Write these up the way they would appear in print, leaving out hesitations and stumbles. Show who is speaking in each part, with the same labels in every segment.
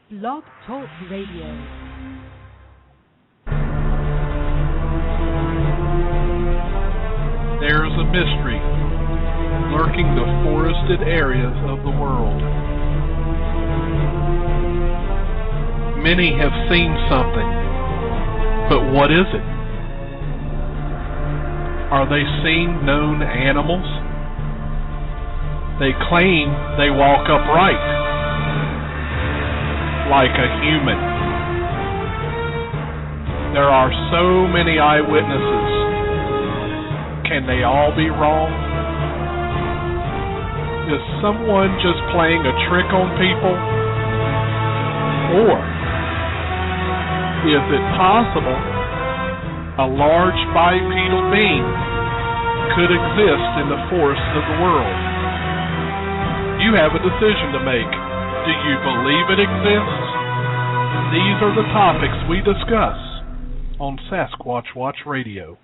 Speaker 1: Blog Talk Radio.
Speaker 2: There is a mystery lurking the forested areas of the world. Many have seen something, but what is it? Are they seeing known animals? They claim they walk upright, like a human. There are so many eyewitnesses. Can they all be wrong? Is someone just playing a trick on people? Or is it possible a large bipedal being could exist in the forests of the world? You have a decision to make. Do you believe it exists? These are the topics we discuss on Sasquatch Watch Radio.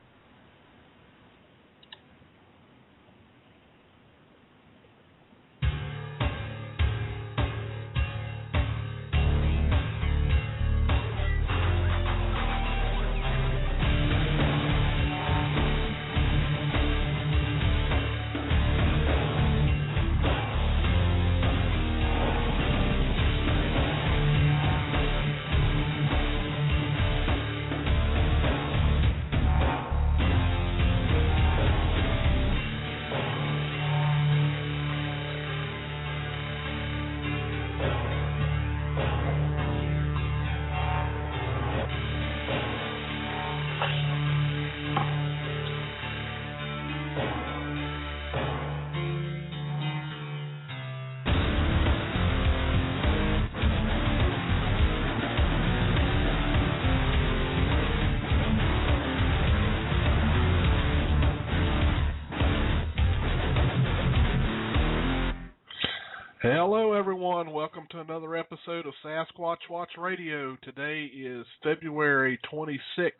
Speaker 2: Hello, everyone. Welcome to another episode of Sasquatch Watch Radio. Today is February 26,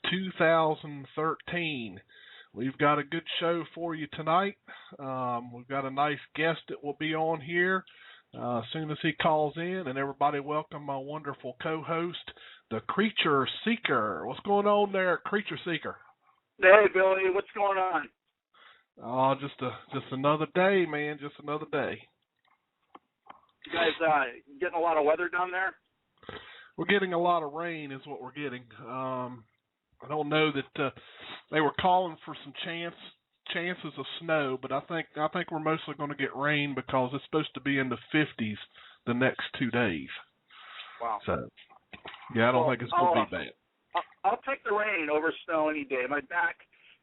Speaker 2: 2013. We've got a good show for you tonight. We've got a nice guest that will be on here as soon as he calls in. And everybody welcome my wonderful co-host, the Creature Seeker. What's going on there, Creature Seeker?
Speaker 3: Hey, Billy. What's going on?
Speaker 2: Oh, just another day, man. Just another day.
Speaker 3: You guys getting a lot of weather down there?
Speaker 2: We're getting a lot of rain is what we're getting. I don't know that they were calling for some chances of snow, but I think we're mostly going to get rain because it's supposed to be in the 50s the next 2 days.
Speaker 3: Wow.
Speaker 2: So, yeah, I don't think it's going to be bad.
Speaker 3: I'll take the rain over snow any day. My back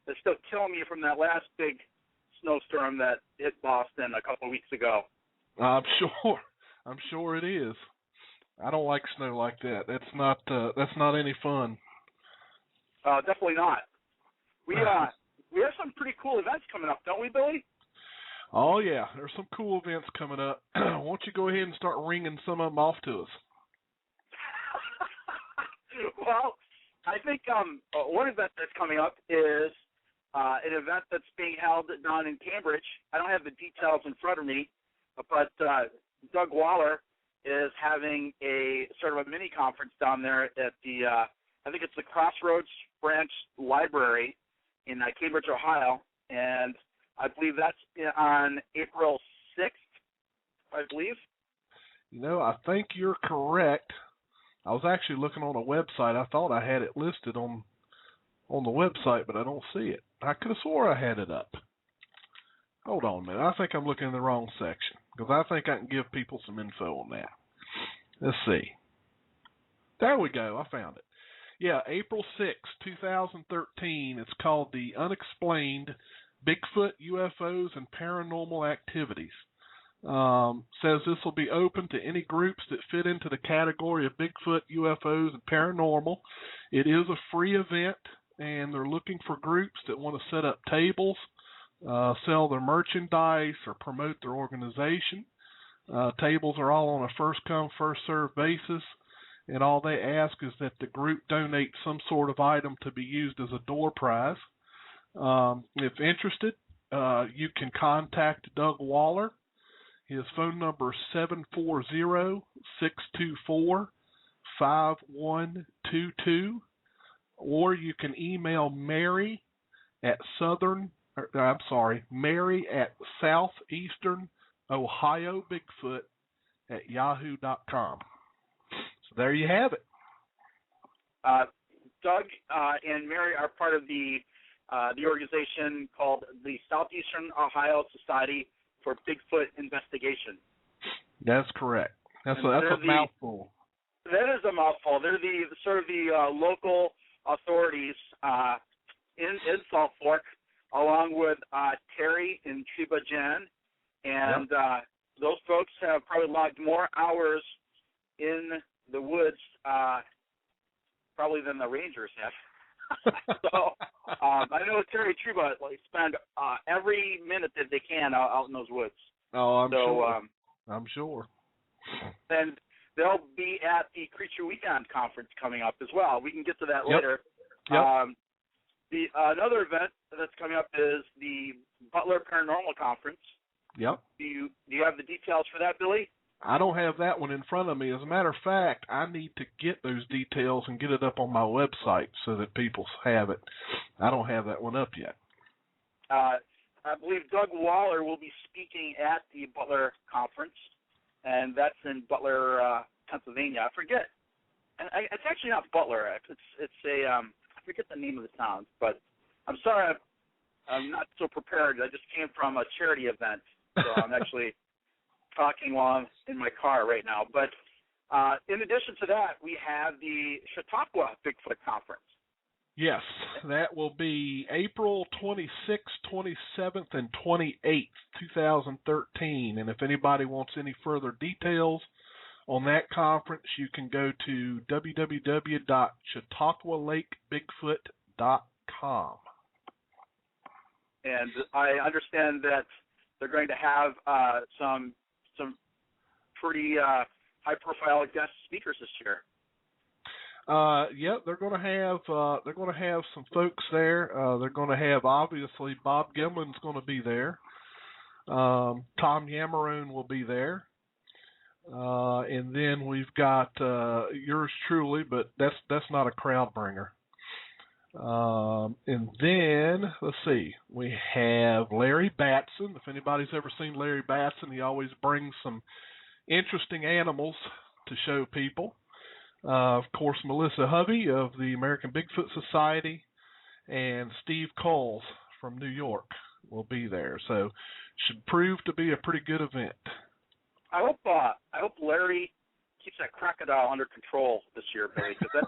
Speaker 3: is still killing me from that last big snowstorm that hit Boston a couple of weeks ago. I'm
Speaker 2: sure it is. I don't like snow like that. That's not any fun.
Speaker 3: Definitely not. We have some pretty cool events coming up, don't we, Billy?
Speaker 2: Oh yeah, there's some cool events coming up. Why don't you go ahead and start ringing some of them off to us?
Speaker 3: Well, I think one event that's coming up is an event that's being held down in Cambridge. I don't have the details in front of me, but Doug Waller is having a sort of a mini conference down there at the, I think it's the Crossroads Branch Library in Cambridge, Ohio, and I believe that's on April 6th, I believe.
Speaker 2: You know, I think you're correct. I was actually looking on a website. I thought I had it listed on the website, but I don't see it. I could have swore I had it up. Hold on a minute. I think I'm looking in the wrong section because I think I can give people some info on that. Let's see. There we go. I found it. Yeah, April 6, 2013. It's called the Unexplained Bigfoot, UFOs, and Paranormal Activities. Says this will be open to any groups that fit into the category of Bigfoot, UFOs, and paranormal. It is a free event, and they're looking for groups that want to set up tables, sell their merchandise, or promote their organization. Tables are all on a first-come, first-served basis, and all they ask is that the group donate some sort of item to be used as a door prize. If interested, you can contact Doug Waller His phone number is 740-624-5122, or you can email Mary at Southeastern Ohio Bigfoot at yahoo.com. So there you have it.
Speaker 3: Doug and Mary are part of the organization called the Southeastern Ohio Society for Bigfoot Investigation.
Speaker 2: That's correct. That's a mouthful.
Speaker 3: That is a mouthful. They're the local authorities in Salt Fork, along with Terry and Chiba Jen, and those folks have probably logged more hours in the woods probably than the Rangers have. So I know Terry and Chiba spend every minute that they can out in those woods.
Speaker 2: Oh, I'm sure. I'm sure.
Speaker 3: And they'll be at the Creature Weekend conference coming up as well. We can get to that later.
Speaker 2: Yep.
Speaker 3: Another event that's coming up is the Butler Paranormal Conference.
Speaker 2: Yep.
Speaker 3: Do you have the details for that, Billy?
Speaker 2: I don't have that one in front of me. As a matter of fact, I need to get those details and get it up on my website so that people have it. I don't have that one up yet.
Speaker 3: I believe Doug Waller will be speaking at the Butler Conference, and that's in Butler, Pennsylvania. I forget. And it's actually not Butler. It's a I forget the name of the town, but I'm sorry I'm not so prepared. I just came from a charity event, so I'm actually talking while I'm in my car right now. But in addition to that, we have the Chautauqua Bigfoot Conference.
Speaker 2: Yes, that will be April 26th, 27th, and 28th, 2013. And if anybody wants any further details on that conference, you can go to www.chautauqualakebigfoot.com.
Speaker 3: And I understand that they're going to have some pretty high-profile guest speakers this year.
Speaker 2: They're going to have some folks there. They're going to have, obviously, Bob Gimlin's going to be there. Tom Yamarone will be there. And then we've got yours truly, but that's not a crowd bringer. And then let's see, we have Larry Batson. If anybody's ever seen Larry Batson, he always brings some interesting animals to show people. Of course, Melissa Hovey of the American Bigfoot Society and Steve Coles from New York will be there. So should prove to be a pretty good event.
Speaker 3: I hope Larry keeps that crocodile under control this year, Billy, because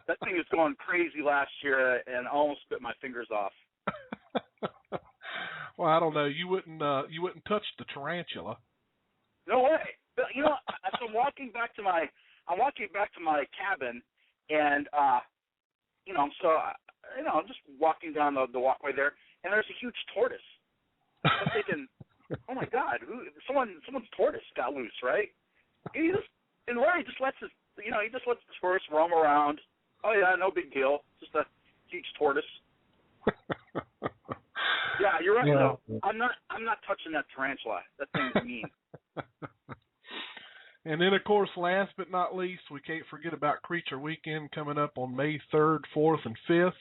Speaker 3: that thing was going crazy last year and almost bit my fingers off.
Speaker 2: Well, I don't know. You wouldn't touch the tarantula.
Speaker 3: No way. But, as I'm walking back to my cabin, and I'm just walking down the walkway there, and there's a huge tortoise. I'm thinking, oh my God, someone's tortoise got loose, right? And Larry just lets the tortoise roam around. Oh yeah, no big deal, just a huge tortoise. Yeah, you're right. Yeah. No, I'm not touching that tarantula. That thing's mean.
Speaker 2: And then, of course, last but not least, we can't forget about Creature Weekend coming up on May 3rd, 4th, and 5th.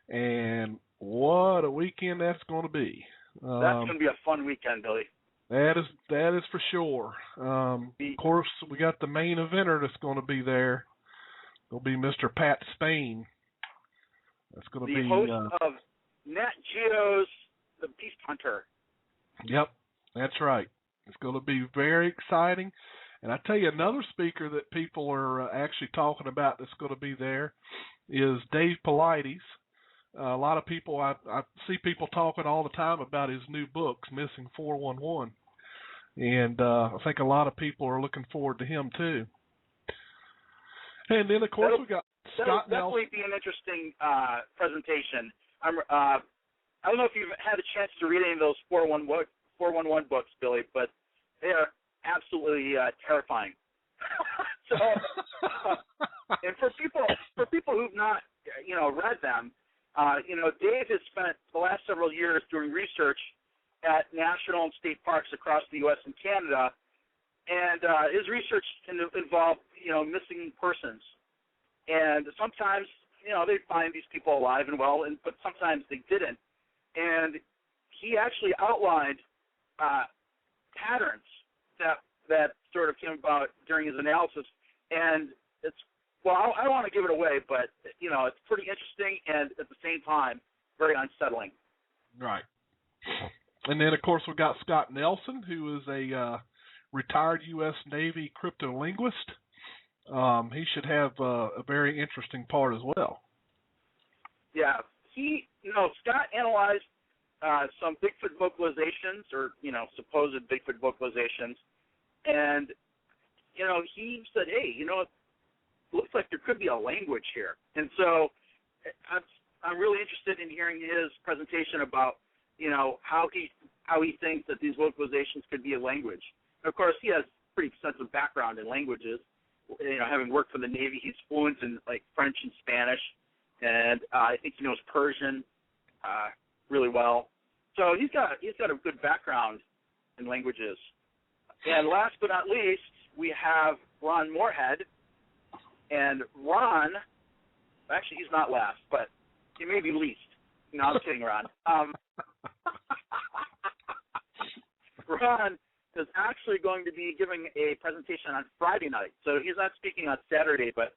Speaker 2: And what a weekend that's going to be.
Speaker 3: That's going to be a fun weekend, Billy.
Speaker 2: That is for sure. Of course, we got the main eventer that's going to be there. It'll be Mr. Pat Spain. That's going to be the
Speaker 3: host of Nat Geo's The Beast Hunter.
Speaker 2: Yep, that's right. It's going to be very exciting. And I tell you, another speaker that people are actually talking about that's going to be there is Dave Paulides. A lot of people, I see people talking all the time about his new books, Missing 411. And I think a lot of people are looking forward to him, too. And then, of course, we got Scott Nelson.
Speaker 3: That'll definitely be an interesting presentation. I don't know if you've had a chance to read any of those 411 books, Billy, but they are absolutely terrifying. So, and for people who've not, read them, Dave has spent the last several years doing research at national and state parks across the U.S. and Canada, and his research involved, missing persons. And sometimes, they'd find these people alive and well, but sometimes they didn't. And he actually outlined patterns that sort of came about during his analysis. And I don't want to give it away, but, it's pretty interesting and at the same time very unsettling.
Speaker 2: Right. And then, of course, we've got Scott Nelson, who is a retired U.S. Navy cryptolinguist. He should have a very interesting part as well. Yeah.
Speaker 3: Scott analyzed some Bigfoot vocalizations or, supposed Bigfoot vocalizations. And, he said, hey, it looks like there could be a language here. And so I'm really interested in hearing his presentation about, how he thinks that these vocalizations could be a language. And of course, he has pretty extensive background in languages. Having worked for the Navy, he's fluent in like French and Spanish, and I think he knows Persian really well. So he's got a good background in languages. And last but not least, we have Ron Moorhead. And Ron, actually he's not last, but he may be least. No, I'm kidding, Ron. Ron is actually going to be giving a presentation on Friday night. So he's not speaking on Saturday, but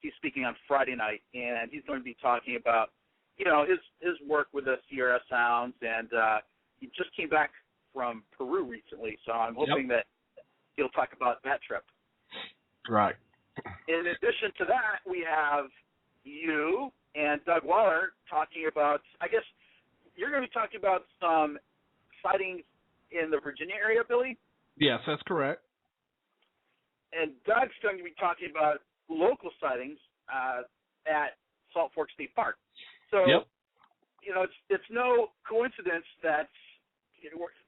Speaker 3: he's speaking on Friday night, and he's going to be talking about, his work with the Sierra Sounds, and he just came back from Peru recently, so I'm hoping that he'll talk about that trip.
Speaker 2: Right.
Speaker 3: In addition to that, we have you and Doug Waller talking about, I guess you're going to be talking about some sightings in the Virginia area, Billy?
Speaker 2: Yes, that's correct.
Speaker 3: And Doug's going to be talking about local sightings at Salt Fork State Park. So, it's no coincidence that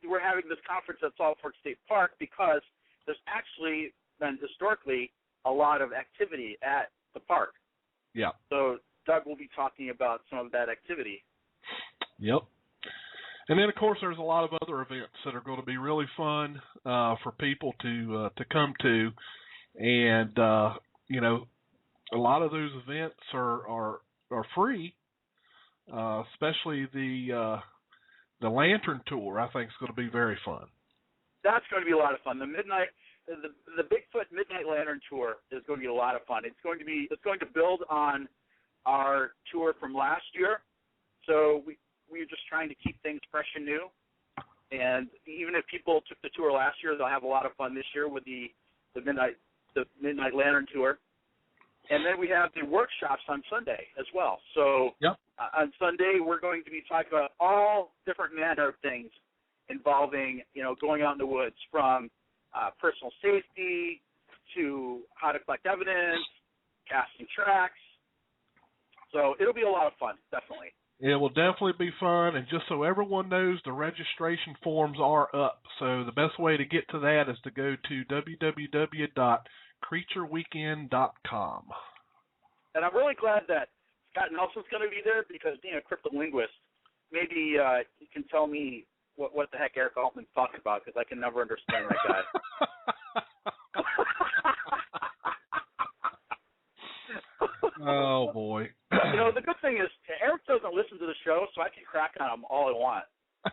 Speaker 3: we're having this conference at Salt Fork State Park, because there's actually been historically a lot of activity at the park.
Speaker 2: Yeah.
Speaker 3: So Doug will be talking about some of that activity.
Speaker 2: Yep. And then, of course, there's a lot of other events that are going to be really fun for people to come to. And, a lot of those events are free, especially the Lantern Tour, I think, is going to be very fun.
Speaker 3: That's going to be a lot of fun. The Bigfoot Midnight Lantern Tour is going to be a lot of fun. It's going to build on our tour from last year. So we're just trying to keep things fresh and new. And even if people took the tour last year, they'll have a lot of fun this year with the Midnight Lantern Tour. And then we have the workshops on Sunday as well. So on Sunday, we're going to be talking about all different manner of things involving, going out in the woods, from personal safety to how to collect evidence, casting tracks. So it'll be a lot of fun, definitely.
Speaker 2: It will definitely be fun, and just so everyone knows, the registration forms are up. So the best way to get to that is to go to www.creatureweekend.com.
Speaker 3: And I'm really glad that Scott Nelson's going to be there, because being a cryptolinguist, maybe he can tell me what the heck Eric Altman's talking about, because I can never understand that guy.
Speaker 2: Oh, boy.
Speaker 3: The good thing is Eric doesn't listen to the show, so I can crack on him all I want.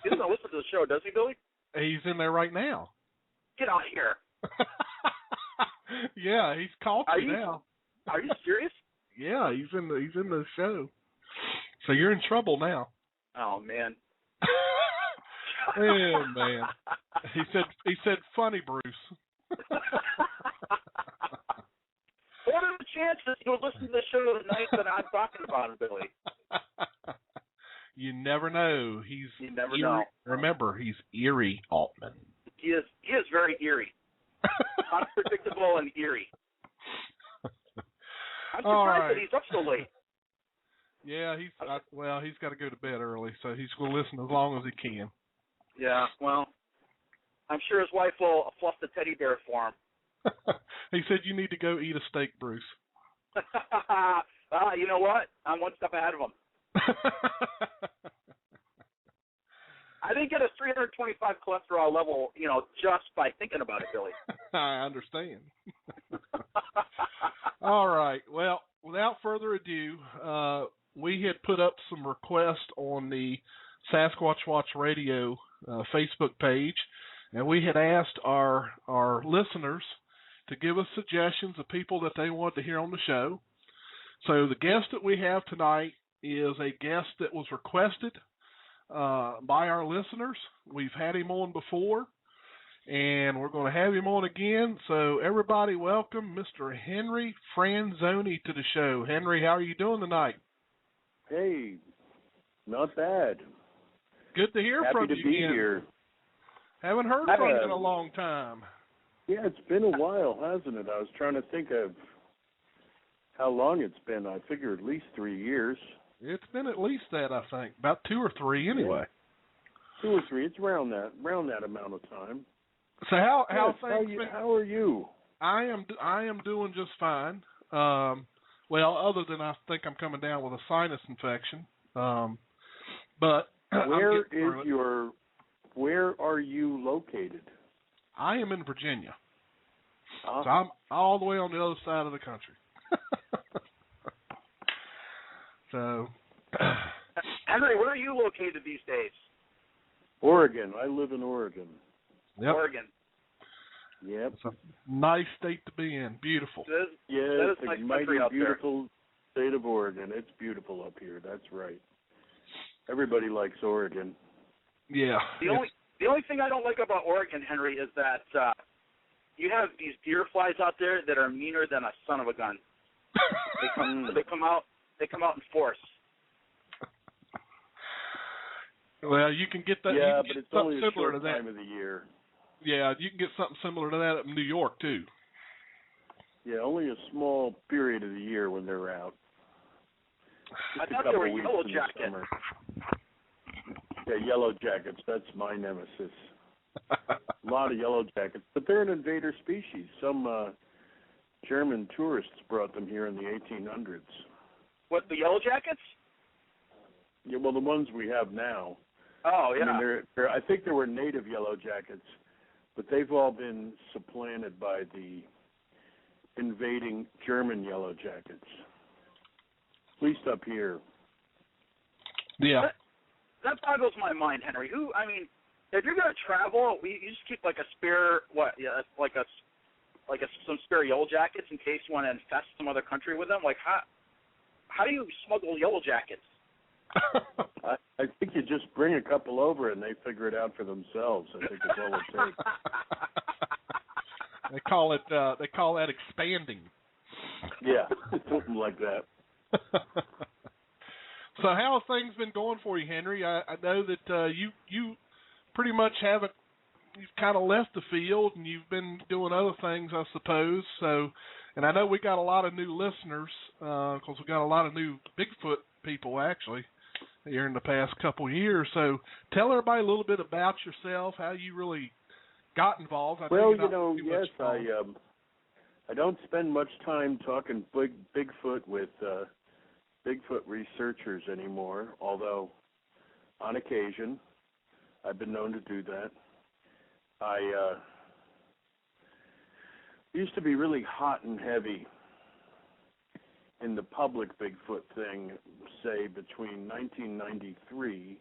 Speaker 3: He doesn't listen to the show, does he, Billy?
Speaker 2: He's in there right now.
Speaker 3: Get out here.
Speaker 2: Yeah, he's called you now.
Speaker 3: Are you serious?
Speaker 2: Yeah, he's in the show. So you're in trouble now.
Speaker 3: Oh, man.
Speaker 2: Oh, man. He said funny, Bruce.
Speaker 3: What are the chances you'll listen to the show the night that I'm talking about him, Billy?
Speaker 2: You never know. You
Speaker 3: never know.
Speaker 2: Remember, he's Eerie Altman.
Speaker 3: He is very eerie. Unpredictable and eerie. I'm surprised that he's up so late.
Speaker 2: Yeah, he's got to go to bed early, so he's going to listen as long as he can.
Speaker 3: Yeah, well, I'm sure his wife will fluff the teddy bear for him.
Speaker 2: He said you need to go eat a steak, Bruce.
Speaker 3: You know what? I'm one step ahead of him. I didn't get a 325 cholesterol level, just by thinking about it, Billy.
Speaker 2: I understand. All right. Well, without further ado, we had put up some requests on the Sasquatch Watch Radio Facebook page, and we had asked our listeners to give us suggestions of people that they wanted to hear on the show. So the guest that we have tonight is a guest that was requested by our listeners. We've had him on before, and we're going to have him on again. So everybody welcome Mr. Henry Franzoni to the show. Henry, how are you doing tonight?
Speaker 4: Hey, not bad.
Speaker 2: Good to hear
Speaker 4: Happy
Speaker 2: from
Speaker 4: to
Speaker 2: you
Speaker 4: be
Speaker 2: again.
Speaker 4: here.
Speaker 2: Haven't heard from you in a long time.
Speaker 4: Yeah, it's been a while, hasn't it? I was trying to think of how long it's been. I figure at least 3 years.
Speaker 2: It's been at least that, I think. About 2 or 3 anyway.
Speaker 4: Yeah. 2 or 3. It's around that amount of time.
Speaker 2: So how
Speaker 4: yes, how are you?
Speaker 2: I am doing just fine. Well, other than I think I'm coming down with a sinus infection. But
Speaker 4: where are you located?
Speaker 2: I am in Virginia.
Speaker 4: Uh-huh.
Speaker 2: So I'm all the way on the other side of the country. So,
Speaker 3: Henry, where are you located these days?
Speaker 4: Oregon. I live in Oregon.
Speaker 2: Yep.
Speaker 3: Oregon.
Speaker 4: Yep.
Speaker 2: It's a nice state to be in. Beautiful.
Speaker 4: It's a mighty beautiful state of Oregon. It's beautiful up here. That's right. Everybody likes Oregon.
Speaker 2: Yeah.
Speaker 3: The only thing I don't like about Oregon, Henry, is that you have these deer flies out there that are meaner than a son of a gun. They come out in force.
Speaker 2: Well, you can get that.
Speaker 4: Yeah,
Speaker 2: you can
Speaker 4: but
Speaker 2: get
Speaker 4: it's
Speaker 2: something
Speaker 4: only a
Speaker 2: similar
Speaker 4: short
Speaker 2: to that.
Speaker 4: time of the year.
Speaker 2: Yeah, you can get something similar to that up in New York too.
Speaker 4: Yeah, only a small period of the year when they're out.
Speaker 3: I thought they were yellow jackets.
Speaker 4: Yeah, yellow jackets. That's my nemesis. A lot of yellow jackets, but they're an invader species. Some German tourists brought them here in the 1800s.
Speaker 3: What, the yellow jackets?
Speaker 4: Yeah, well, the ones we have now.
Speaker 3: Oh, yeah.
Speaker 4: I mean, I think there were native yellow jackets, but they've all been supplanted by the invading German yellow jackets. At least up here.
Speaker 2: Yeah.
Speaker 3: That boggles my mind, Henry. If you're going to travel, you just keep like a spare, some spare yellow jackets in case you want to infest some other country with them? Like, how do you smuggle yellow jackets?
Speaker 4: I think you just bring a couple over and they figure it out for themselves. I think it's all it takes.
Speaker 2: They call that expanding.
Speaker 4: Yeah, something like that.
Speaker 2: So how have things been going for you, Henry? I know that you pretty much you've kind of left the field and you've been doing other things, I suppose. So, and I know we got a lot of new listeners because we got a lot of new Bigfoot people actually here in the past couple of years. So tell everybody a little bit about yourself, how you really got involved.
Speaker 4: Yes, I don't spend much time talking Bigfoot with Bigfoot researchers anymore, although on occasion I've been known to do that. I used to be really hot and heavy in the public Bigfoot thing, say, between 1993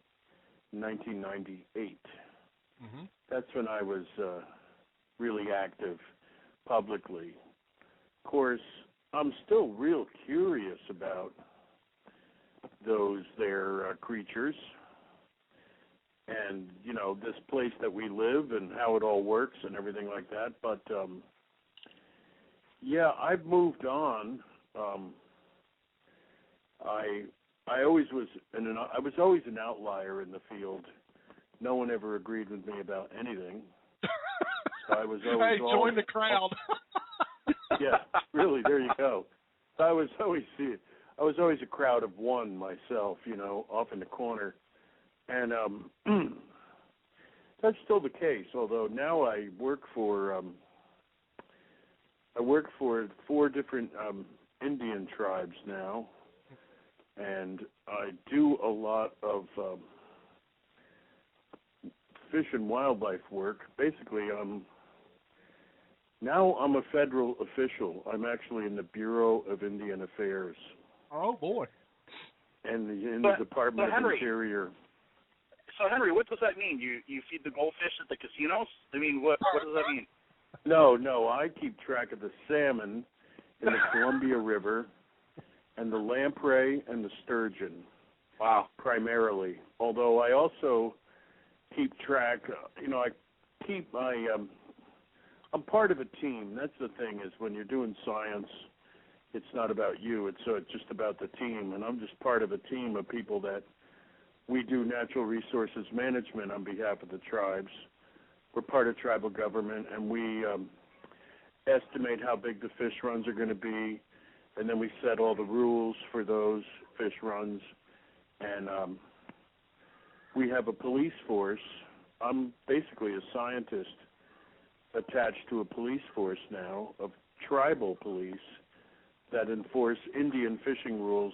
Speaker 4: and 1998.
Speaker 2: Mm-hmm.
Speaker 4: That's when I was really active publicly. Of course, I'm still real curious about their creatures and, this place that we live and how it all works and everything like that. But, I've moved on. I was always an outlier in the field. No one ever agreed with me about anything. So I was always
Speaker 2: join the crowd.
Speaker 4: Yeah, really. There you go. So I was always a crowd of one myself, off in the corner, and that's still the case. Although now I work for 4 different Indian tribes now, and I do a lot of fish and wildlife work. Basically, now I'm a federal official. I'm actually in the Bureau of Indian Affairs.
Speaker 2: Oh, boy.
Speaker 4: And in the Department of Interior.
Speaker 3: So, Henry, what does that mean? You feed the goldfish at the casinos? I mean, what does that mean?
Speaker 4: No, I keep track of the salmon in the Columbia River and the lamprey and the sturgeon.
Speaker 3: Wow.
Speaker 4: Primarily. Although I also keep track, I'm part of a team. That's the thing, is when you're doing science, it's not about you. It's just about the team. And I'm just part of a team of people that we do natural resources management on behalf of the tribes. We're part of tribal government, and we estimate how big the fish runs are going to be, and then we set all the rules for those fish runs. And we have a police force. I'm basically a scientist attached to a police force now of tribal police that enforce Indian fishing rules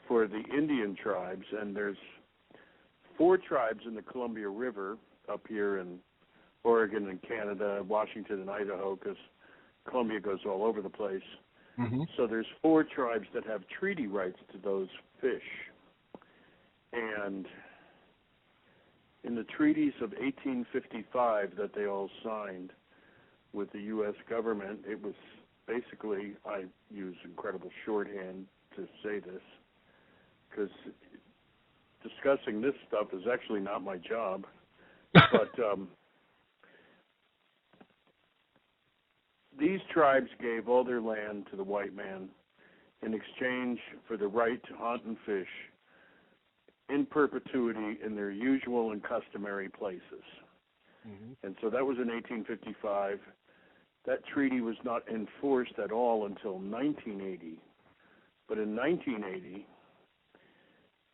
Speaker 4: for the Indian tribes. And there's 4 tribes in the Columbia River up here in Oregon and Canada, Washington and Idaho, because Columbia goes all over the place.
Speaker 2: Mm-hmm.
Speaker 4: So there's 4 tribes that have treaty rights to those fish. And in the treaties of 1855 that they all signed with the U.S. government, it was basically, I use incredible shorthand to say this, because discussing this stuff is actually not my job, but these tribes gave all their land to the white man in exchange for the right to hunt and fish in perpetuity in their usual and customary places. Mm-hmm. And so that was in 1855. That treaty was not enforced at all until 1980. But in 1980,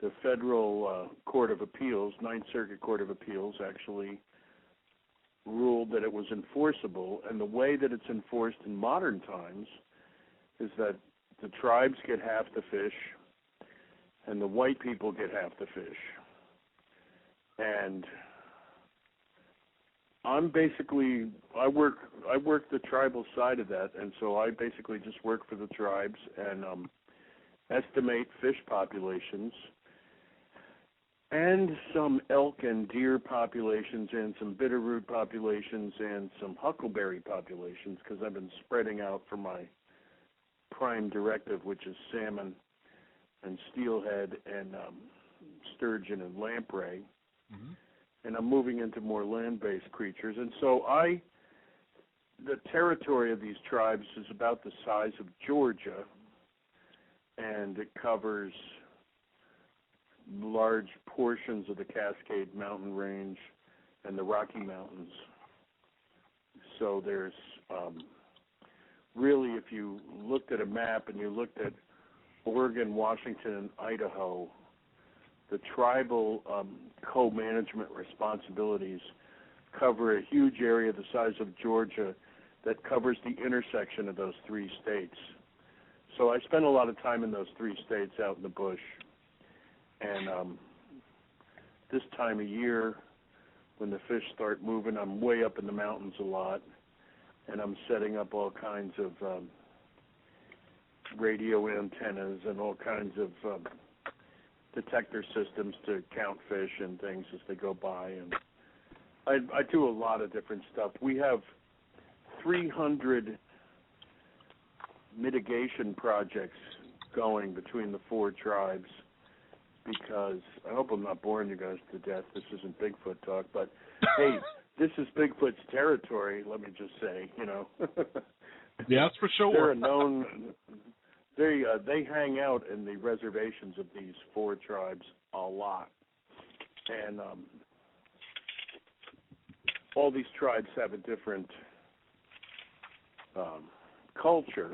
Speaker 4: the Federal Court of Appeals, Ninth Circuit Court of Appeals, actually ruled that it was enforceable. And the way that it's enforced in modern times is that the tribes get half the fish, and the white people get half the fish. And I'm basically, I work the tribal side of that, and so I basically just work for the tribes and estimate fish populations and some elk and deer populations and some bitterroot populations and some huckleberry populations, because I've been spreading out for my prime directive, which is salmon and steelhead and sturgeon and lamprey. Mm-hmm. And I'm moving into more land-based creatures. And so the territory of these tribes is about the size of Georgia, and it covers large portions of the Cascade Mountain Range and the Rocky Mountains. So there's really, if you looked at a map and you looked at Oregon, Washington, and Idaho, the tribal co-management responsibilities cover a huge area the size of Georgia that covers the intersection of those 3 states. So I spend a lot of time in those 3 states out in the bush. And this time of year, when the fish start moving, I'm way up in the mountains a lot, and I'm setting up all kinds of radio antennas and all kinds of detector systems to count fish and things as they go by. And I do a lot of different stuff. We have 300 mitigation projects going between the 4 tribes, because I hope I'm not boring you guys to death. This isn't Bigfoot talk, but hey, this is Bigfoot's territory, let me just say,
Speaker 2: Yeah, that's for sure.
Speaker 4: They're a known... They hang out in the reservations of these 4 tribes a lot. And all these tribes have a different culture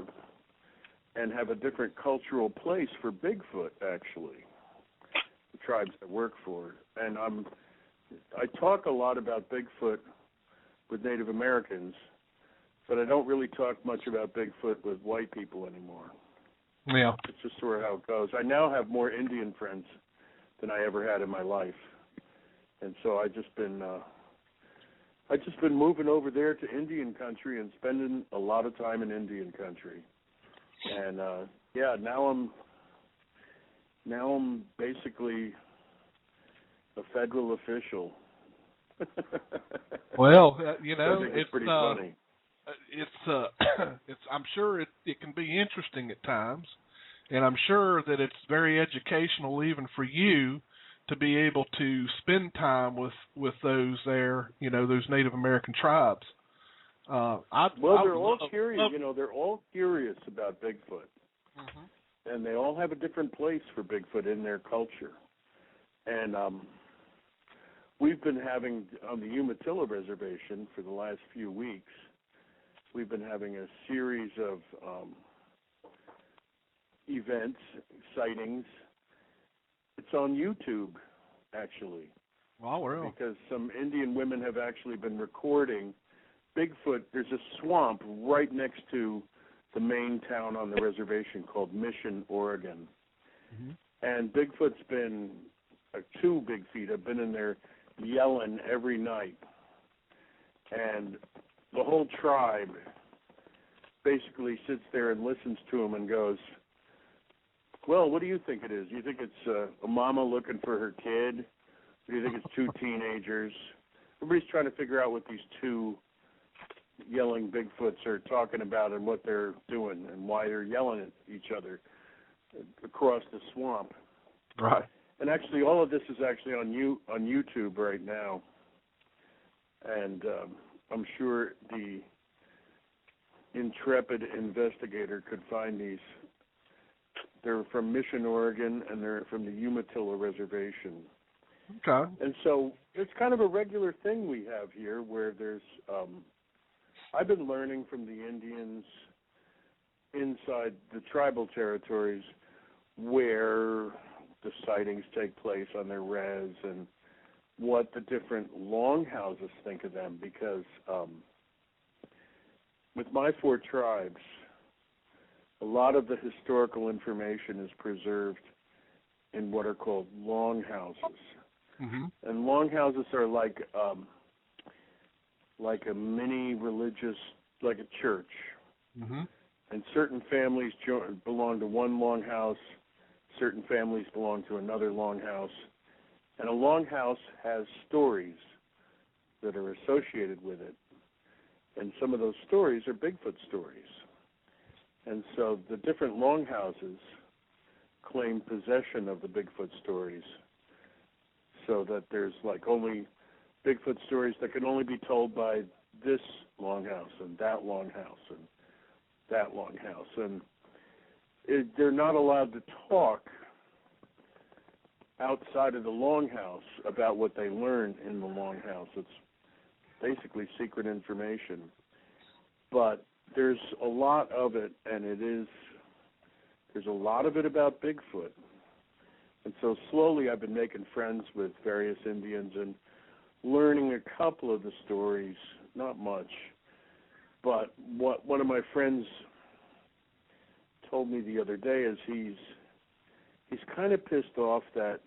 Speaker 4: and have a different cultural place for Bigfoot, actually, the tribes I work for. And I talk a lot about Bigfoot with Native Americans, but I don't really talk much about Bigfoot with white people anymore.
Speaker 2: Yeah.
Speaker 4: It's just sort of how it goes. I now have more Indian friends than I ever had in my life. And so I've just been I've just been moving over there to Indian country and spending a lot of time in Indian country. And now I'm basically a federal official.
Speaker 2: Well,
Speaker 4: it's pretty funny.
Speaker 2: It's I'm sure it can be interesting at times, and I'm sure that it's very educational even for you to be able to spend time with those there, those Native American tribes.
Speaker 4: They're all curious. They're all curious about Bigfoot, and they all have a different place for Bigfoot in their culture. And we've been having on the Umatilla Reservation for the last few weeks. We've been having a series of events, sightings. It's on YouTube, actually.
Speaker 2: Wow, really?
Speaker 4: Because some Indian women have actually been recording Bigfoot. There's a swamp right next to the main town on the reservation called Mission, Oregon. Mm-hmm. And Bigfoot's been, 2 big feet have been in there yelling every night. And the whole tribe basically sits there and listens to him and goes, well, what do you think it is? Do you think it's a mama looking for her kid? Or do you think it's 2 teenagers? Everybody's trying to figure out what these 2 yelling Bigfoots are talking about and what they're doing and why they're yelling at each other across the swamp.
Speaker 2: Right.
Speaker 4: And actually, all of this is actually on YouTube right now. And I'm sure the intrepid investigator could find these. They're from Mission, Oregon, and they're from the Umatilla Reservation.
Speaker 2: Okay.
Speaker 4: And so it's kind of a regular thing we have here where there's I've been learning from the Indians inside the tribal territories where the sightings take place on their res and what the different longhouses think of them, because with my 4 tribes, a lot of the historical information is preserved in what are called longhouses. Mm-hmm. And longhouses are like a mini religious, like a church. Mm-hmm. And certain families belong to one longhouse, certain families belong to another longhouse. And a longhouse has stories that are associated with it. And some of those stories are Bigfoot stories. And so the different longhouses claim possession of the Bigfoot stories, so that there's like only Bigfoot stories that can only be told by this longhouse and that longhouse and that longhouse. And they're not allowed to talk outside of the longhouse about what they learned in the longhouse. It's basically secret information. But there's a lot of it, and there's a lot of it about Bigfoot. And so slowly I've been making friends with various Indians and learning a couple of the stories, not much. But what one of my friends told me the other day is he's kind of pissed off that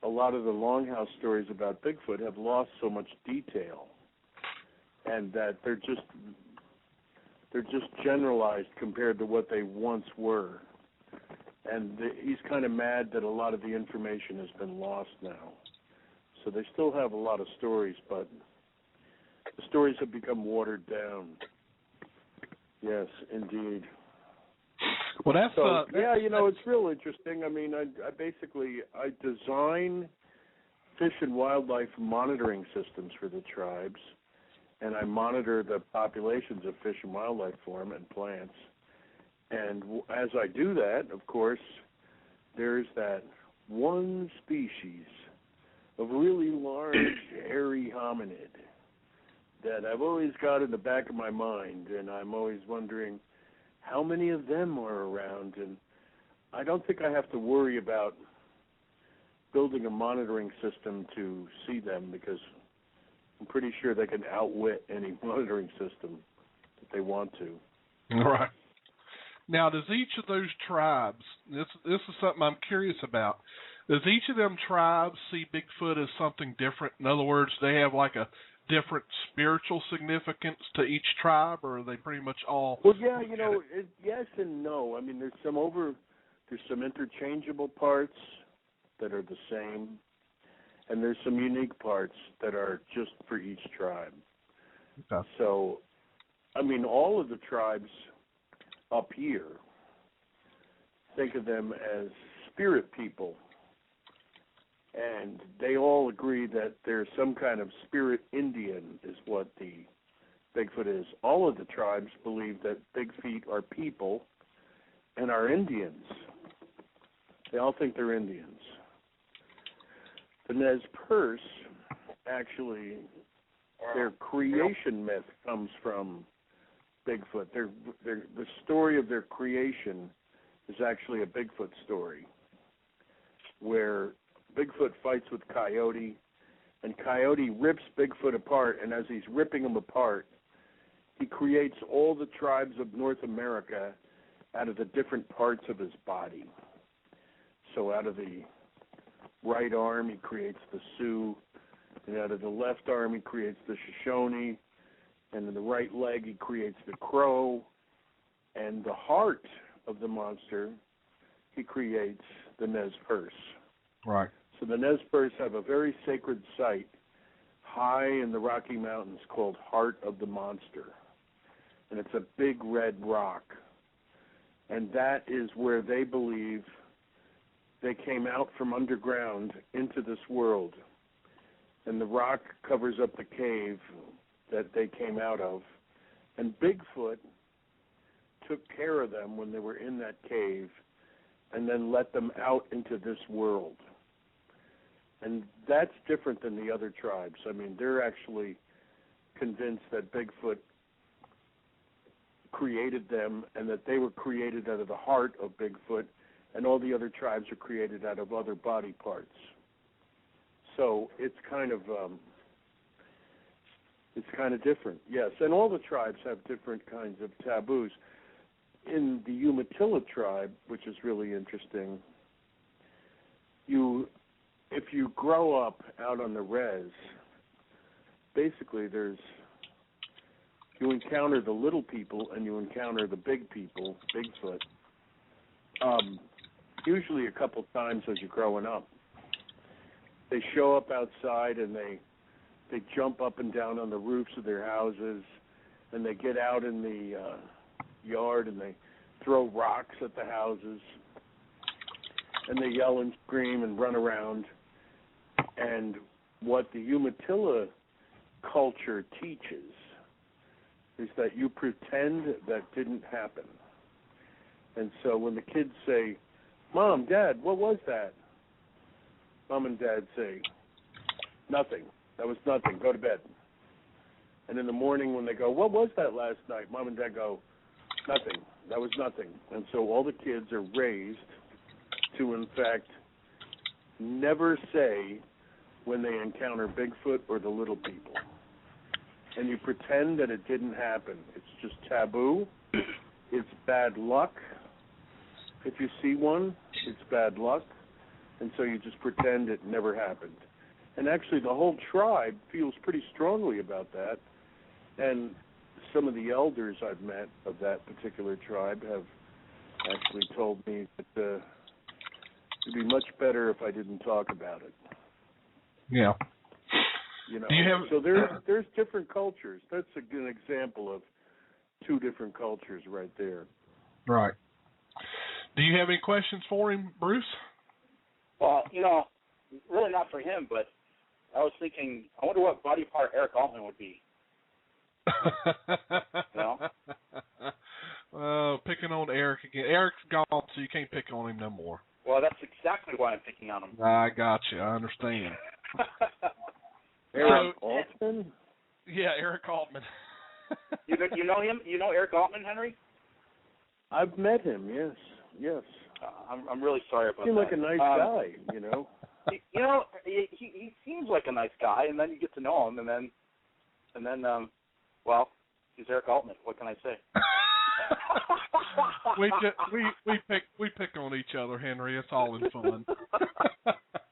Speaker 4: a lot of the longhouse stories about Bigfoot have lost so much detail, and that they're just generalized compared to what they once were. And he's kind of mad that a lot of the information has been lost now. So they still have a lot of stories, but the stories have become watered down. Yes, indeed.
Speaker 2: Well, that's
Speaker 4: it's real interesting. I mean, I design fish and wildlife monitoring systems for the tribes, and I monitor the populations of fish and wildlife for them and plants. And as I do that, of course, there's that one species of really large, hairy hominid that I've always got in the back of my mind, and I'm always wondering how many of them are around. And I don't think I have to worry about building a monitoring system to see them, because I'm pretty sure they can outwit any monitoring system if they want to.
Speaker 2: All right. Now, does each of those tribes, this is something I'm curious about, does each of them tribes see Bigfoot as something different? In other words, they have like a different spiritual significance to each tribe, or are they pretty much all?
Speaker 4: Well, yeah, yes and no. I mean, there's some interchangeable parts that are the same, and there's some unique parts that are just for each tribe.
Speaker 2: Okay.
Speaker 4: So, I mean, all of the tribes up here, think of them as spirit people. And they all agree that there's some kind of spirit Indian is what the Bigfoot is. All of the tribes believe that Big Feet are people and are Indians. They all think they're Indians. The Nez Perce, actually, their creation myth comes from Bigfoot. The story of their creation is actually a Bigfoot story, where Bigfoot fights with Coyote, and Coyote rips Bigfoot apart, and as he's ripping him apart, he creates all the tribes of North America out of the different parts of his body. So out of the right arm, he creates the Sioux, and out of the left arm, he creates the Shoshone, and in the right leg, he creates the Crow, and the heart of the monster, he creates the Nez Perce.
Speaker 2: Right.
Speaker 4: So the Nez Perce have a very sacred site high in the Rocky Mountains called Heart of the Monster. And it's a big red rock. And that is where they believe they came out from underground into this world. And the rock covers up the cave that they came out of. And Bigfoot took care of them when they were in that cave and then let them out into this world. And that's different than the other tribes. I mean, they're actually convinced that Bigfoot created them and that they were created out of the heart of Bigfoot, and all the other tribes are created out of other body parts. So it's kind of different, yes. And all the tribes have different kinds of taboos. In the Umatilla tribe, which is really interesting, if you grow up out on the res, basically you encounter the little people and you encounter the big people, Bigfoot, usually a couple times as you're growing up. They show up outside and they jump up and down on the roofs of their houses, and they get out in the yard and they throw rocks at the houses, and they yell and scream and run around. And what the Umatilla culture teaches is that you pretend that didn't happen. And so when the kids say, "Mom, Dad, what was that?" Mom and Dad say, "Nothing. That was nothing. Go to bed." And in the morning when they go, "What was that last night?" Mom and Dad go, "Nothing. That was nothing." And so all the kids are raised to, in fact, never say when they encounter Bigfoot or the little people. And you pretend that it didn't happen. It's just taboo. It's bad luck. If you see one, it's bad luck. And so you just pretend it never happened. And actually the whole tribe feels pretty strongly about that. And some of the elders I've met of that particular tribe have actually told me that it'd be much better if I didn't talk about it.
Speaker 2: Yeah.
Speaker 4: Do you have? So there's different cultures. That's an example of two different cultures right there.
Speaker 2: Right. Do you have any questions for him, Bruce?
Speaker 3: Well, really not for him, but I was thinking, I wonder what body part Eric Altman would be.
Speaker 2: Oh, picking on Eric again. Eric's gone, so you can't pick on him no more.
Speaker 3: Well, that's exactly why I'm picking on him.
Speaker 2: I got you. I understand.
Speaker 4: Eric Altman?
Speaker 2: Yeah, Eric Altman.
Speaker 3: You know him? You know Eric Altman, Henry?
Speaker 4: I've met him. Yes.
Speaker 3: I'm really sorry about that.
Speaker 4: Seems like a nice guy,
Speaker 3: He seems like a nice guy, and then you get to know him, and then, well, he's Eric Altman. What can I say?
Speaker 2: we pick on each other, Henry. It's all in fun.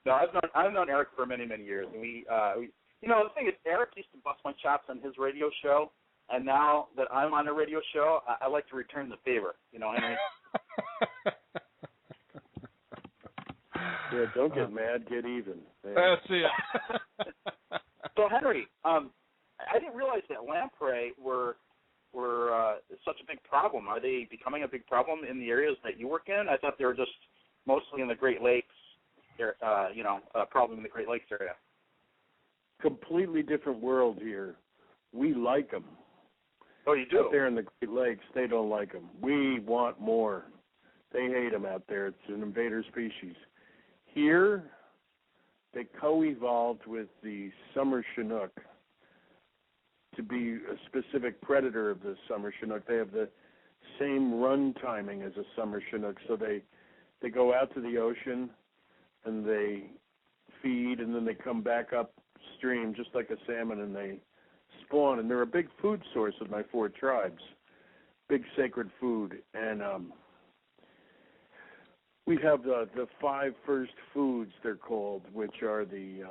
Speaker 3: No, I've known Eric for many years, and You know, the thing is, Eric used to bust my chops on his radio show, and now that I'm on a radio show, I like to return the favor. You know, Henry?
Speaker 4: Yeah, don't get mad, get even. Man.
Speaker 2: That's it.
Speaker 3: So, Henry, I didn't realize that lamprey were such a big problem. Are they becoming a big problem in the areas that you work in? I thought they were just mostly in the Great Lakes, a problem in the Great Lakes area.
Speaker 4: Completely different world here. We like them.
Speaker 3: Oh, you do?
Speaker 4: Out there in the Great Lakes, they don't like them. We want more. They hate them out there. It's an invader species. Here, they co-evolved with the summer Chinook to be a specific predator of the summer Chinook. They have the same run timing as a summer Chinook, so they go out to the ocean and they feed, and then they come back upstream just like a salmon, and they spawn. And they're a big food source of my 4 tribes, big sacred food. And we have the 5 first foods, they're called, which are the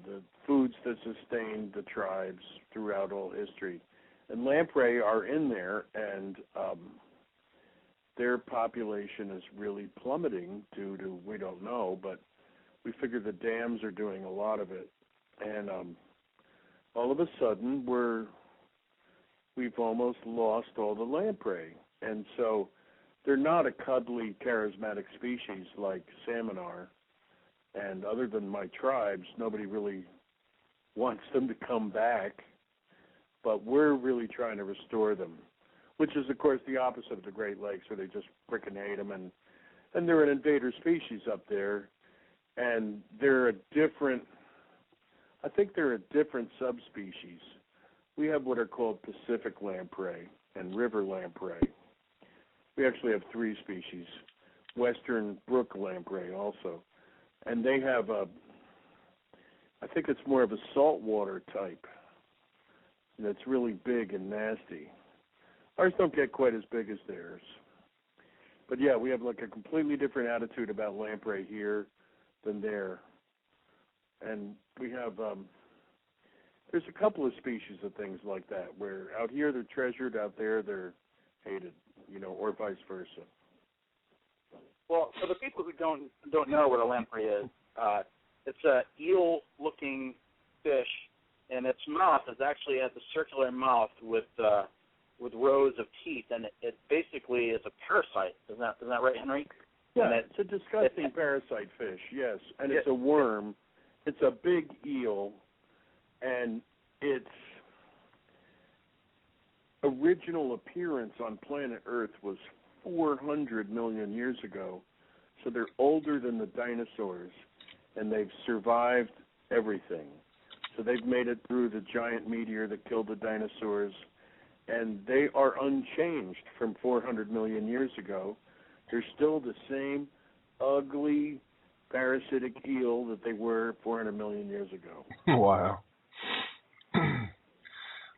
Speaker 4: the foods that sustained the tribes throughout all history. And lamprey are in there, and their population is really plummeting due to, we don't know, but we figure the dams are doing a lot of it. And all of a sudden, we've almost lost all the lamprey. And so they're not a cuddly, charismatic species like salmon are. And other than my tribes, nobody really wants them to come back. But we're really trying to restore them, which is, of course, the opposite of the Great Lakes, where they just frickin' hate them. And they're an invader species up there. And they're I think they're a different subspecies. We have what are called Pacific lamprey and river lamprey. We actually have 3 species, western brook lamprey also. And they have I think it's more of a saltwater type. And it's really big and nasty. Ours don't get quite as big as theirs. But yeah, we have like a completely different attitude about lamprey here than there. And we have, there's a couple of species of things like that, where out here they're treasured, out there they're hated, or vice versa.
Speaker 3: Well, for the people who don't know what a lamprey is, it's a eel-looking fish, and its mouth is actually has a circular mouth with rows of teeth, and it basically is a parasite. Isn't that right, Henry?
Speaker 4: Yeah, it's a disgusting parasite fish, yes, and it's a worm. It's a big eel, and its original appearance on planet Earth was 400 million years ago. So they're older than the dinosaurs, and they've survived everything. So they've made it through the giant meteor that killed the dinosaurs, and they are unchanged from 400 million years ago. They're still the same ugly, parasitic eel that they were 400 million years ago.
Speaker 2: Wow.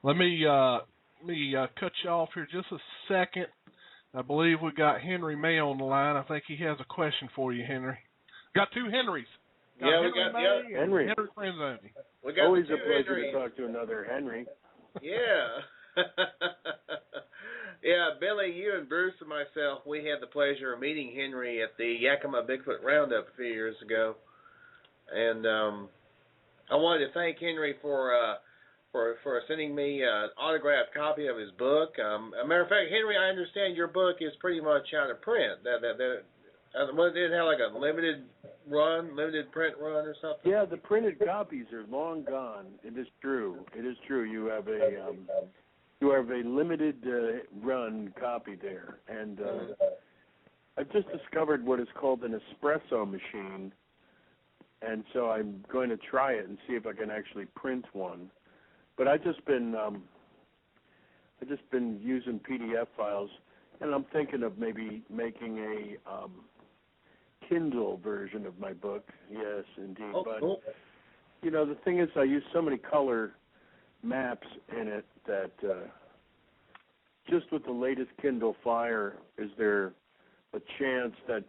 Speaker 2: Let me cut you off here just a second. I believe we got Henry May on the line. I think he has a question for you, Henry. Got 2 Henrys.
Speaker 4: Henry.
Speaker 2: Henry Franzoni.
Speaker 5: We got
Speaker 4: always a pleasure
Speaker 5: Henrys.
Speaker 4: to talk to another Henry.
Speaker 5: Yeah. Yeah, Billy, you and Bruce and myself, we had the pleasure of meeting Henry at the Yakima Bigfoot Roundup a few years ago. And I wanted to thank Henry for sending me an autographed copy of his book. As a matter of fact, Henry, I understand your book is pretty much out of print. Did it have like a limited print run or something?
Speaker 4: Yeah, the printed copies are long gone. It is true. You have a limited run copy there, and I've just discovered what is called an espresso machine, and so I'm going to try it and see if I can actually print one. But I've just been using PDF files, and I'm thinking of maybe making a Kindle version of my book. Yes, indeed.
Speaker 5: Oh,
Speaker 4: but
Speaker 5: cool.
Speaker 4: The thing is, I use so many color maps in it that just with the latest Kindle Fire, is there a chance that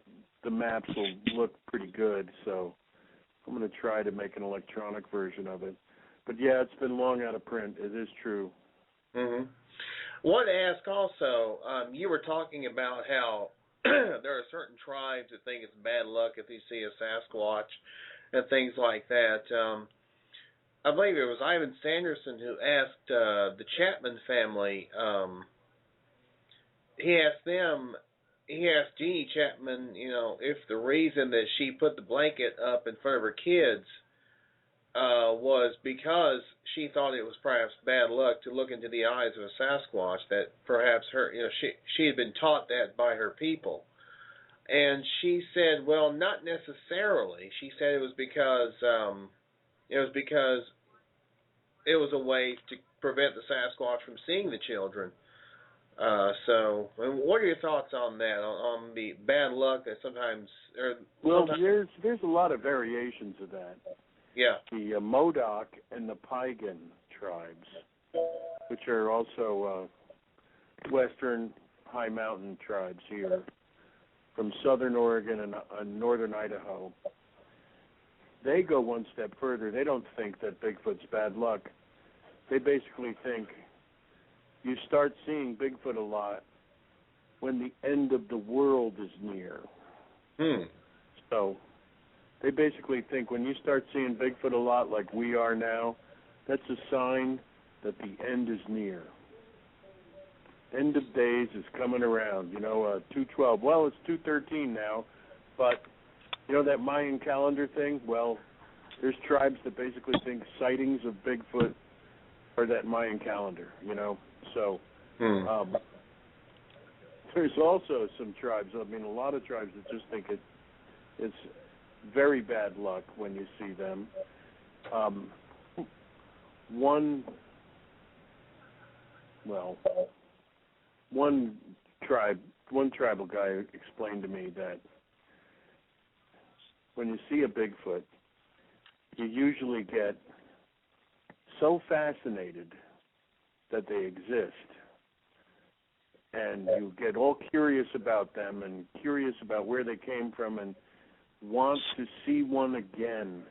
Speaker 4: the maps will look pretty good? So I'm going to try to make an electronic version of it. But yeah, it's been long out of print. It is true.
Speaker 5: Mm-hmm. Want to ask also, you were talking about how there are certain tribes that think it's bad luck if you see a Sasquatch and things like that. I believe it was Ivan Sanderson who asked the Chapman family. He asked Jeannie Chapman, if the reason that she put the blanket up in front of her kids was because she thought it was perhaps bad luck to look into the eyes of a Sasquatch, that perhaps she had been taught that by her people. And she said, well, not necessarily. She said it was because it was a way to prevent the Sasquatch from seeing the children. So, what are your thoughts on that? On the bad luck that sometimes?
Speaker 4: There's a lot of variations of that.
Speaker 5: Yeah.
Speaker 4: The Modoc and the Piegan tribes, which are also western high mountain tribes here, from southern Oregon and northern Idaho. They go one step further. They don't think that Bigfoot's bad luck. They basically think you start seeing Bigfoot a lot when the end of the world is near. So they basically think when you start seeing Bigfoot a lot like we are now, that's a sign that the end is near. End of days is coming around. 2/12. Well, it's 2/13 now, but that Mayan calendar thing? Well, there's tribes that basically think sightings of Bigfoot are that Mayan calendar, So there's also some tribes, a lot of tribes that just think it's very bad luck when you see them. One tribal guy explained to me that when you see a Bigfoot, you usually get so fascinated that they exist, and you get all curious about them and curious about where they came from and want to see one again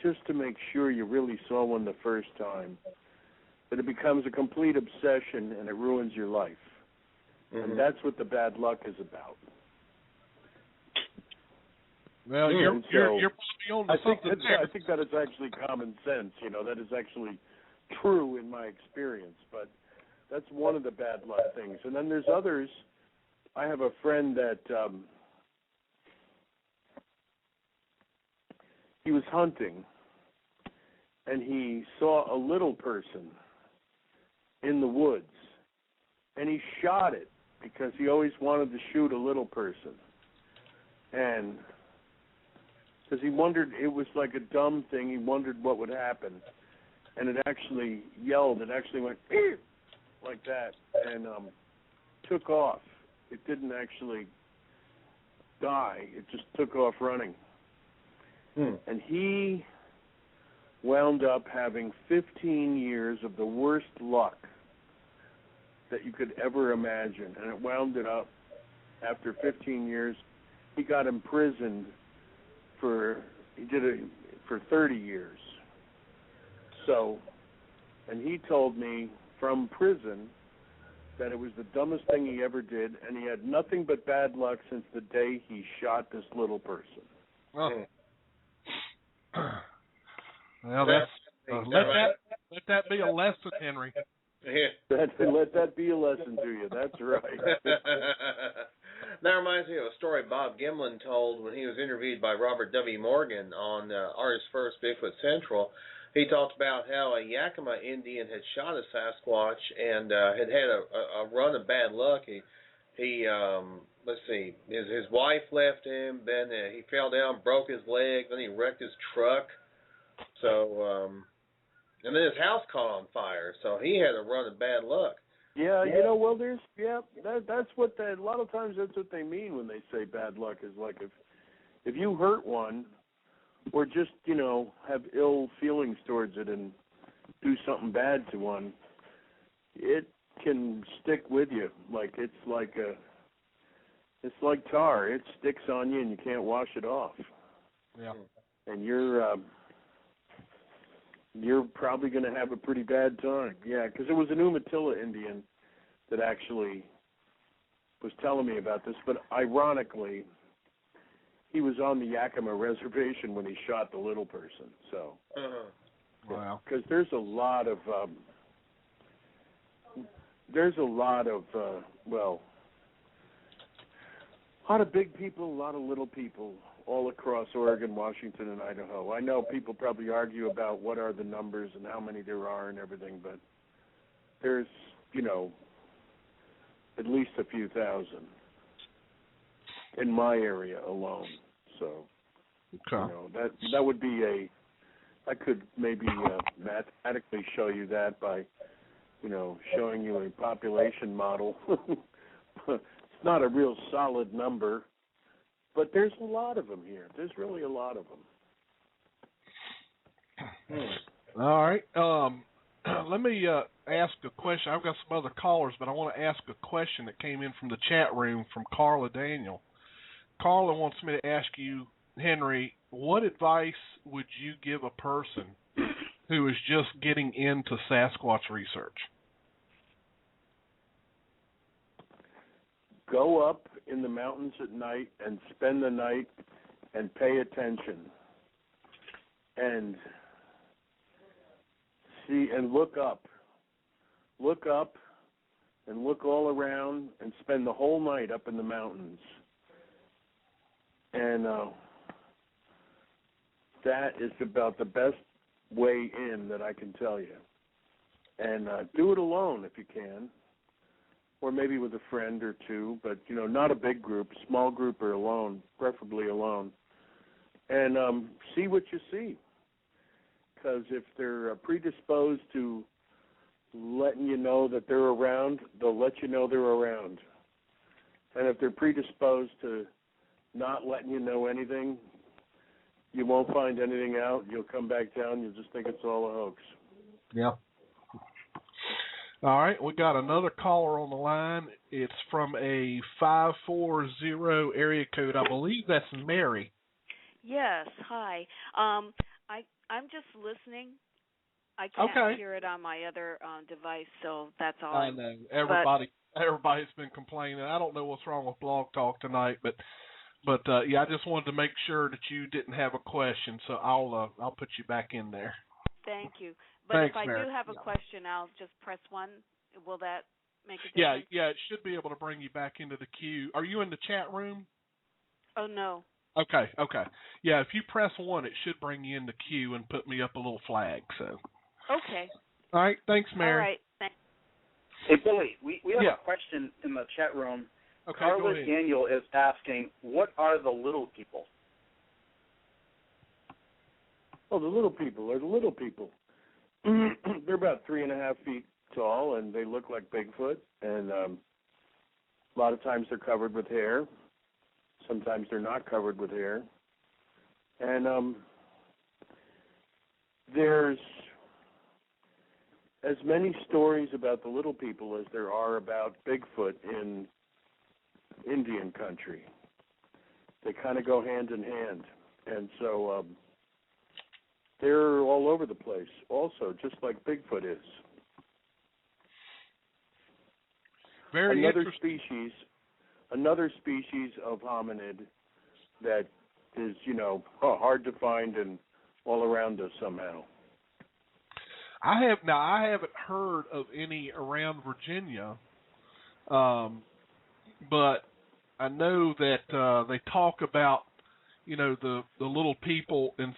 Speaker 4: just to make sure you really saw one the first time. But it becomes a complete obsession and it ruins your life. Mm-hmm. And that's what the bad luck is about.
Speaker 2: Well, you're probably on to something there.
Speaker 4: I think that is actually common sense. That is actually true in my experience. But that's one of the bad luck things. And then there's others. I have a friend that he was hunting, and he saw a little person in the woods, and he shot it because he always wanted to shoot a little person. And because he wondered, it was like a dumb thing, he wondered what would happen. And it actually yelled, it actually went like that and took off. It didn't actually die, it just took off running. And he wound up having 15 years of the worst luck that you could ever imagine. And it wound it up, after 15 years, he got imprisoned for 30 years. So, and he told me from prison that it was the dumbest thing he ever did, and he had nothing but bad luck since the day he shot this little person.
Speaker 2: Oh. Well, let that be a lesson, Henry.
Speaker 5: Yeah.
Speaker 4: Let that be a lesson to you. That's right.
Speaker 5: That reminds me of a story Bob Gimlin told when he was interviewed by Robert W. Morgan on Artist First Bigfoot Central. He talked about how a Yakima Indian had shot a Sasquatch and had a run of bad luck. He let's see, his wife left him, then he fell down, broke his leg, then he wrecked his truck. So, and then his house caught on fire. So he had a run of bad luck.
Speaker 4: Yeah, that's what a lot of times that's what they mean when they say bad luck, is like if you hurt one or just, have ill feelings towards it and do something bad to one, it can stick with you. It's like tar. It sticks on you and you can't wash it off.
Speaker 2: Yeah.
Speaker 4: and you're probably going to have a pretty bad time. Yeah, because it was an Umatilla Indian that actually was telling me about this, but ironically, he was on the Yakima Reservation when he shot the little person. So,
Speaker 2: wow,
Speaker 4: because there's a lot of big people, a lot of little people all across Oregon, Washington, and Idaho. I know people probably argue about what are the numbers and how many there are and everything, but there's, at least a few thousand in my area alone. So, that would be I could maybe mathematically show you that by, showing you a population model. It's not a real solid number, but there's a lot of them here. There's really a lot of them.
Speaker 2: All right. Let me ask a question. I've got some other callers, but I want to ask a question that came in from the chat room from Carla Daniel. Carla wants me to ask you, Henry, what advice would you give a person who is just getting into Sasquatch research?
Speaker 4: Go up in the mountains at night and spend the night and pay attention and see and look up. Look up and look all around and spend the whole night up in the mountains. And that is about the best way in that I can tell you. And do it alone if you can, or maybe with a friend or two, but, not a big group, small group or alone, preferably alone. And see what you see. Because if they're predisposed to letting you know that they're around, they'll let you know they're around. And if they're predisposed to not letting you know anything, you won't find anything out. You'll come back down. You'll just think it's all a hoax.
Speaker 2: Yeah. All right, we got another caller on the line. It's from a 540 area code. I believe that's Mary.
Speaker 6: Yes, hi. I'm just listening. I can't hear it on my other device, so that's all.
Speaker 2: I know. Everybody's been complaining. I don't know what's wrong with Blog Talk tonight, but yeah, I just wanted to make sure that you didn't have a question, so I'll put you back in there.
Speaker 6: Thank you. But
Speaker 2: Thanks,
Speaker 6: if I
Speaker 2: Mary.
Speaker 6: do have a question, I'll just press 1. Will that make a difference?
Speaker 2: Yeah, it should be able to bring you back into the queue. Are you in the chat room?
Speaker 6: Oh, no.
Speaker 2: Okay. Yeah, if you press 1, it should bring you in the queue and put me up a little flag. So.
Speaker 6: Okay.
Speaker 2: All right, thanks, Mary.
Speaker 6: All right, thanks.
Speaker 3: Hey, Billy, we have a question in the chat room.
Speaker 2: Okay,
Speaker 3: Carla Daniel is asking, what are the little people?
Speaker 4: Oh, the little people are the little people. They're about 3.5 feet tall, and they look like Bigfoot. And a lot of times they're covered with hair. Sometimes they're not covered with hair. And there's as many stories about the little people as there are about Bigfoot in Indian country. They kind of go hand in hand. And so they're all over the place also, just like Bigfoot is.
Speaker 2: Very
Speaker 4: another species of hominid that is, hard to find and all around us somehow.
Speaker 2: I haven't heard of any around Virginia, but I know that they talk about, the little people in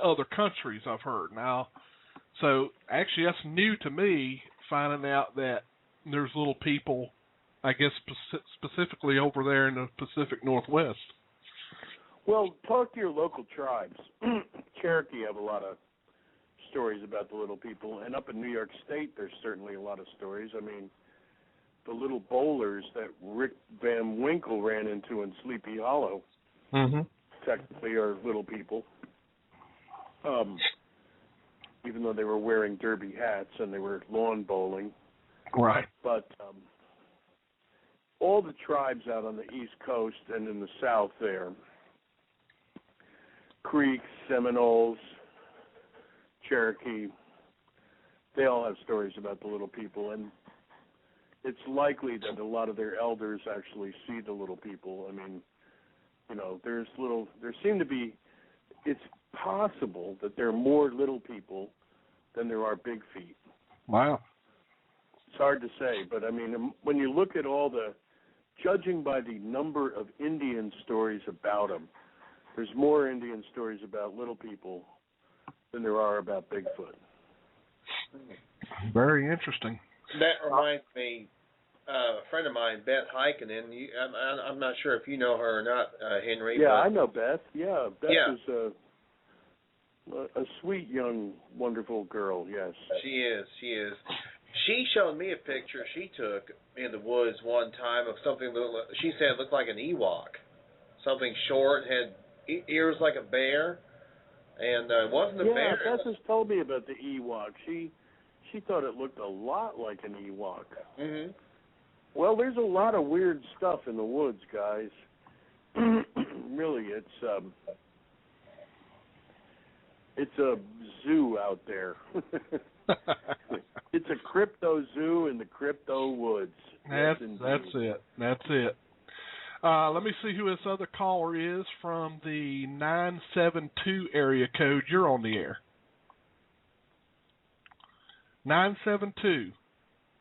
Speaker 2: other countries. I've heard now, so actually that's new to me, finding out that there's little people, I guess specifically over there in the Pacific Northwest.
Speaker 4: Well, talk to your local tribes. Cherokee have a lot of stories about the little people, and up in New York State, there's certainly a lot of stories. I mean, the little bowlers that Rick Van Winkle ran into in Sleepy Hollow technically are little people, even though they were wearing derby hats and they were lawn bowling.
Speaker 2: Right.
Speaker 4: But all the tribes out on the East Coast and in the South there, Creeks, Seminoles, Cherokee, they all have stories about the little people, and it's likely that a lot of their elders actually see the little people. I mean, there seem to be, it's possible that there are more little people than there are big feet.
Speaker 2: Wow.
Speaker 4: It's hard to say, but I mean, when you look at judging by the number of Indian stories about them, there's more Indian stories about little people than there are about Bigfoot.
Speaker 2: Very interesting.
Speaker 5: That reminds me, a friend of mine, Beth Heikkinen. I'm not sure if you know her or not, Henry.
Speaker 4: Yeah,
Speaker 5: but
Speaker 4: I know Beth. Yeah, Beth is a sweet, young, wonderful girl, yes.
Speaker 5: She is. She showed me a picture she took in the woods one time of something that she said looked like an Ewok. Something short, had ears like a bear, and it wasn't a bear.
Speaker 4: Yeah, Beth has told me about the Ewok. She thought it looked a lot like an Ewok.
Speaker 5: Mm-hmm.
Speaker 4: Well, there's a lot of weird stuff in the woods, guys. Really, it's a zoo out there. It's a crypto zoo in the crypto woods.
Speaker 2: That's it. Let me see who this other caller is from the 972 area code. You're on the air. 972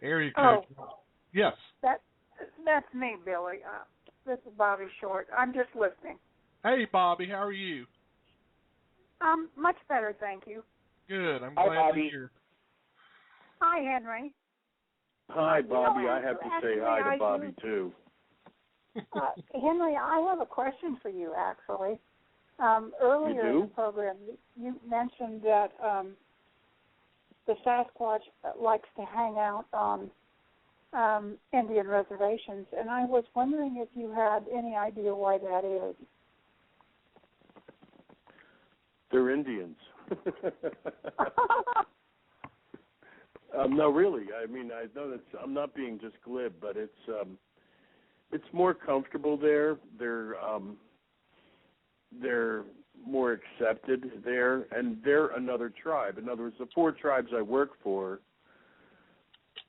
Speaker 2: area code.
Speaker 7: Oh,
Speaker 2: yes.
Speaker 7: That's me, Billy. This is Bobby Short. I'm just listening.
Speaker 2: Hey, Bobby, how are you?
Speaker 7: Much better, thank you.
Speaker 2: Good. I'm glad to hear.
Speaker 7: Hi, Henry.
Speaker 4: Hi, Bobby. I have to say hi to Bobby, too.
Speaker 7: Henry, I have a question for you, actually. Earlier in the program, you mentioned that the Sasquatch likes to hang out on Indian reservations, and I was wondering if you had any idea why that is.
Speaker 4: They're Indians. No, really. I mean, I know that I'm not being just glib, but it's more comfortable there. They're more accepted there, and they're another tribe. In other words, the 4 tribes I work for,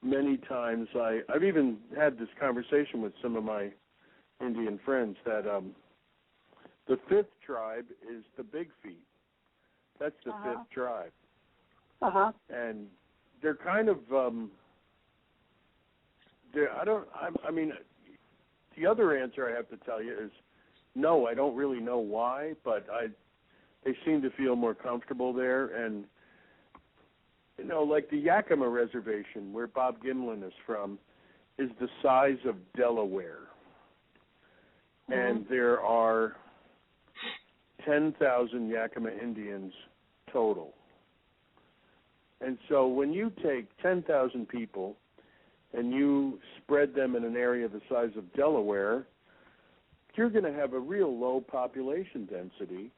Speaker 4: many times I've even had this conversation with some of my Indian friends that the 5th tribe is the Big Feet. That's the 5th tribe. And they're kind of I mean, the other answer I have to tell you is no, I don't really know why, but they seem to feel more comfortable there. And like the Yakima Reservation, where Bob Gimlin is from, is the size of Delaware. And there are 10,000 Yakima Indians total. And so when you take 10,000 people and you spread them in an area the size of Delaware, you're going to have a real low population density.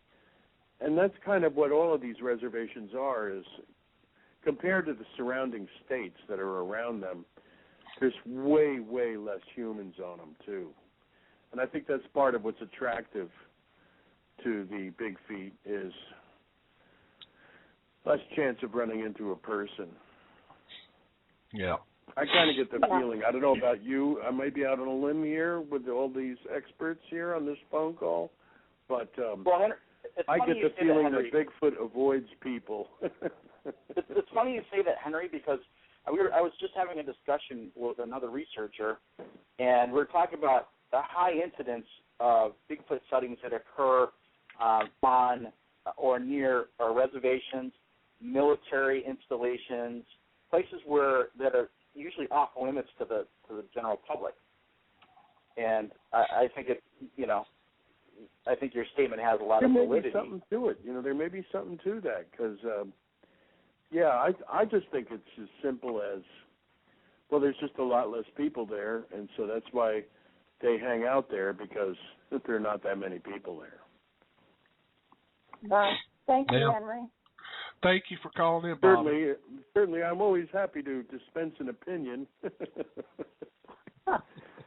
Speaker 4: And that's kind of what all of these reservations are, is compared to the surrounding states that are around them, there's way, way less humans on them, too. And I think that's part of what's attractive to the Big Feet is less chance of running into a person.
Speaker 2: Yeah.
Speaker 4: I kind of get the feeling. I don't know about you. I might be out on a limb here with all these experts here on this phone call, but
Speaker 3: Henry,
Speaker 4: I get the feeling that Bigfoot avoids people.
Speaker 3: It's funny you say that, Henry, because I was just having a discussion with another researcher, and we were talking about the high incidence of Bigfoot sightings that occur on or near reservations, military installations, places that are usually off limits to the general public. And I think I think your statement has a lot of validity.
Speaker 4: There may be something to it. There may be something to that because, I just think it's as simple as, well, there's just a lot less people there, and so that's why they hang out there, because there are not that many people there.
Speaker 7: Thank you, Henry.
Speaker 2: Thank you for calling in, Bob.
Speaker 4: Certainly, I'm always happy to dispense an opinion.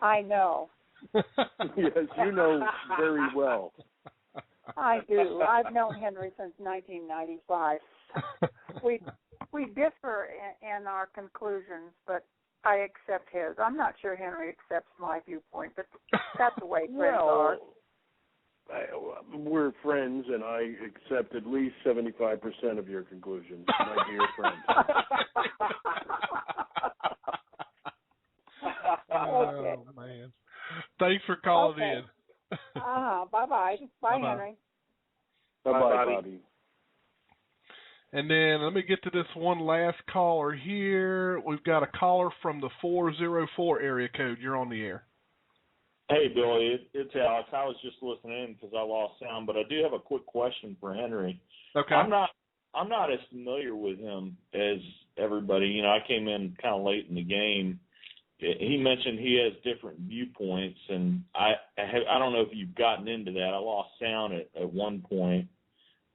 Speaker 7: I know.
Speaker 4: Yes, you know very well.
Speaker 7: I do. I've known Henry since 1995. We differ in our conclusions, but I accept his. I'm not sure Henry accepts my viewpoint, but that's the way friends are.
Speaker 4: We're friends, and I accept at least 75% of your conclusions, my dear friend.
Speaker 2: Oh, man. Thanks for calling in.
Speaker 7: Bye-bye. Bye, Henry.
Speaker 4: Bye-bye, Bobby.
Speaker 2: And then let me get to this one last caller here. We've got a caller from the 404 area code. You're on the air.
Speaker 8: Hey, Billy, it's Alex. I was just listening in because I lost sound, but I do have a quick question for Henry.
Speaker 2: Okay.
Speaker 8: I'm not as familiar with him as everybody. You know, I came in kind of late in the game. He mentioned he has different viewpoints, and I don't know if you've gotten into that. I lost sound at one point.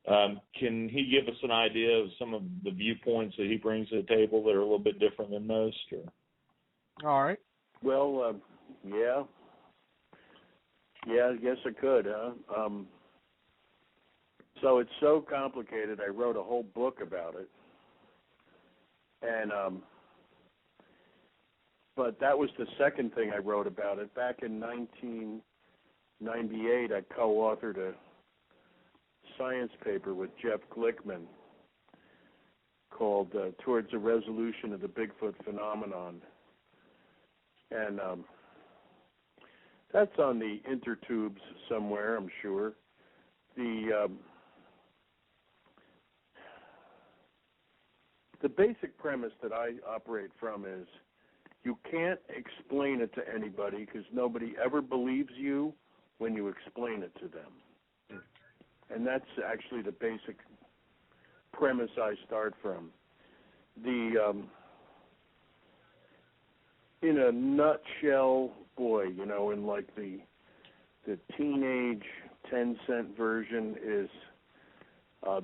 Speaker 8: Can he give us an idea of some of the viewpoints that he brings to the table that are a little bit different than most? Or?
Speaker 2: All right.
Speaker 4: Well, yeah. Yeah, I guess I could, huh? So it's so complicated, I wrote a whole book about it. And but that was the second thing I wrote about it. Back in 1998, I co-authored a science paper with Jeff Glickman called Towards a Resolution of the Bigfoot Phenomenon. And that's on the intertubes somewhere, I'm sure. The basic premise that I operate from is you can't explain it to anybody because nobody ever believes you when you explain it to them. And that's actually the basic premise I start from. In a nutshell, boy, you know, in like the teenage 10-cent version is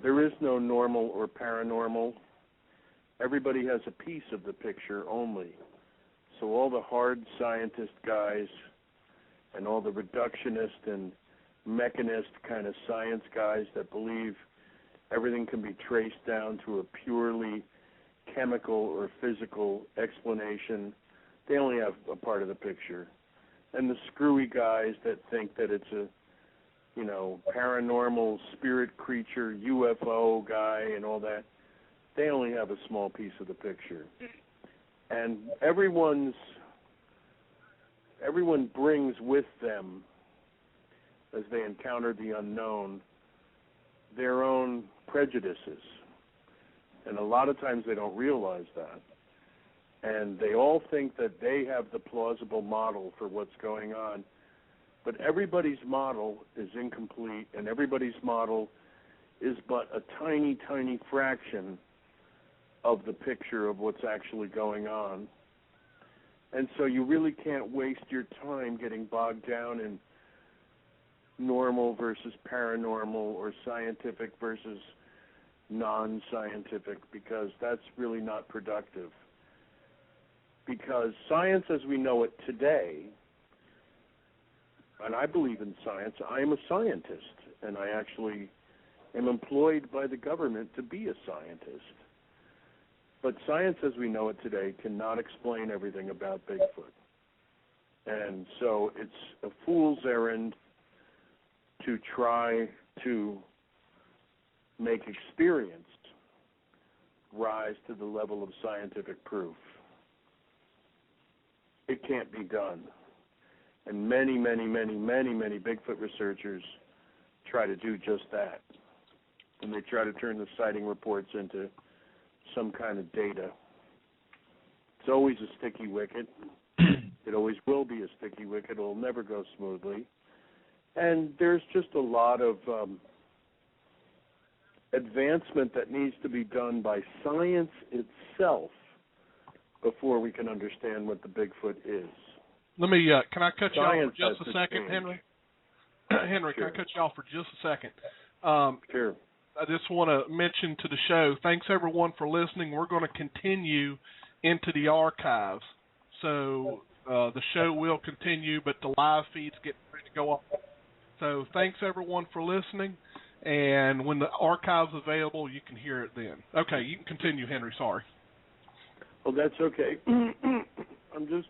Speaker 4: there is no normal or paranormal. Everybody has a piece of the picture only. So all the hard scientist guys and all the reductionist and mechanist kind of science guys that believe everything can be traced down to a purely chemical or physical explanation, they only have a part of the picture. And the screwy guys that think that it's a, you know, paranormal spirit creature, UFO guy and all that, they only have a small piece of the picture. And everyone brings with them, as they encounter the unknown, their own prejudices. And a lot of times they don't realize that. And they all think that they have the plausible model for what's going on. But everybody's model is incomplete, and everybody's model is but a tiny, tiny fraction of the picture of what's actually going on. And so you really can't waste your time getting bogged down in normal versus paranormal or scientific versus non-scientific, because that's really not productive. Because science as we know it today, and I believe in science, I am a scientist, and I actually am employed by the government to be a scientist. But science as we know it today cannot explain everything about Bigfoot. And so it's a fool's errand to try to make experience rise to the level of scientific proof. It can't be done. And many, many, many, many, many Bigfoot researchers try to do just that. And they try to turn the sighting reports into some kind of data. It's always a sticky wicket. It always will be a sticky wicket. It'll never go smoothly. And there's just a lot of advancement that needs to be done by science itself before we can understand what the Bigfoot is.
Speaker 2: Let me, can I cut you off for just a second,
Speaker 4: change.
Speaker 2: Henry? Henry,
Speaker 4: Sure.
Speaker 2: Can I cut you off for just a second?
Speaker 4: Sure.
Speaker 2: I just want to mention to the show, thanks everyone for listening. We're going to continue into the archives. So the show will continue, but the live feed's getting ready to go off. So thanks everyone for listening. And when the archive's available, you can hear it then. Okay, you can continue, Henry. Sorry.
Speaker 4: Well, that's okay. I'm just...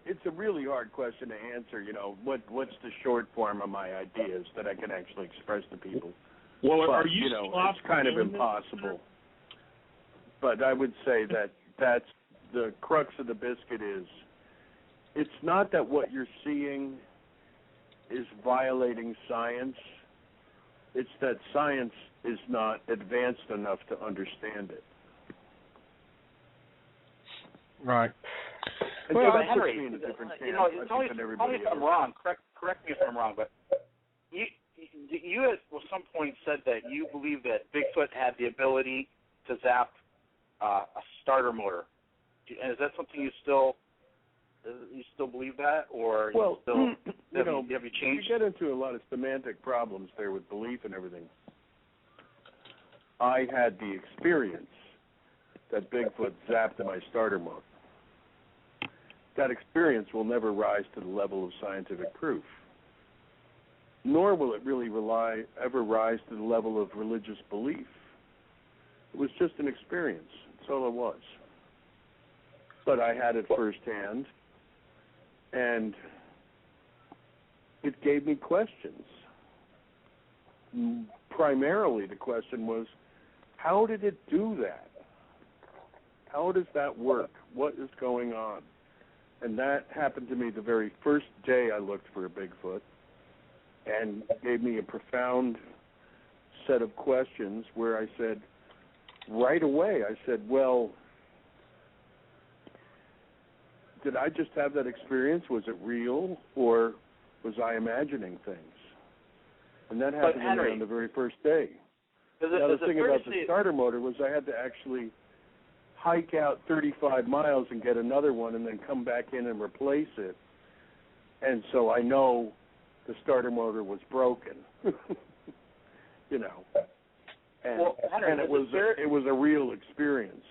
Speaker 4: It's a really hard question to answer, what's the short form of my ideas that I can actually express to people.
Speaker 8: Well,
Speaker 4: but,
Speaker 8: are you
Speaker 4: it's kind of impossible. But I would say that's the crux of the biscuit is, it's not that what you're seeing is violating science. It's that science is not advanced enough to understand it.
Speaker 2: Right.
Speaker 3: Well, Henry, tell me if I'm wrong. Correct me if I'm wrong, but you at some point said that you believe that Bigfoot had the ability to zap a starter motor. And is that something you still believe that, or have you changed?
Speaker 4: You get into a lot of semantic problems there with belief and everything. I had the experience that Bigfoot zapped my starter motor. That experience will never rise to the level of scientific proof, nor will it really ever rise to the level of religious belief. It was just an experience. That's all it was. But I had it firsthand, and it gave me questions. Primarily, the question was, how did it do that? How does that work? What is going on? And that happened to me the very first day I looked for a Bigfoot, and gave me a profound set of questions where I said, right away, well, did I just have that experience? Was it real, or was I imagining things? And that happened to me on the very first day. The thing about the starter motor was I had to actually hike out 35 miles and get another one and then come back in and replace it. And so I know the starter motor was broken. And Henry, it was a real experience.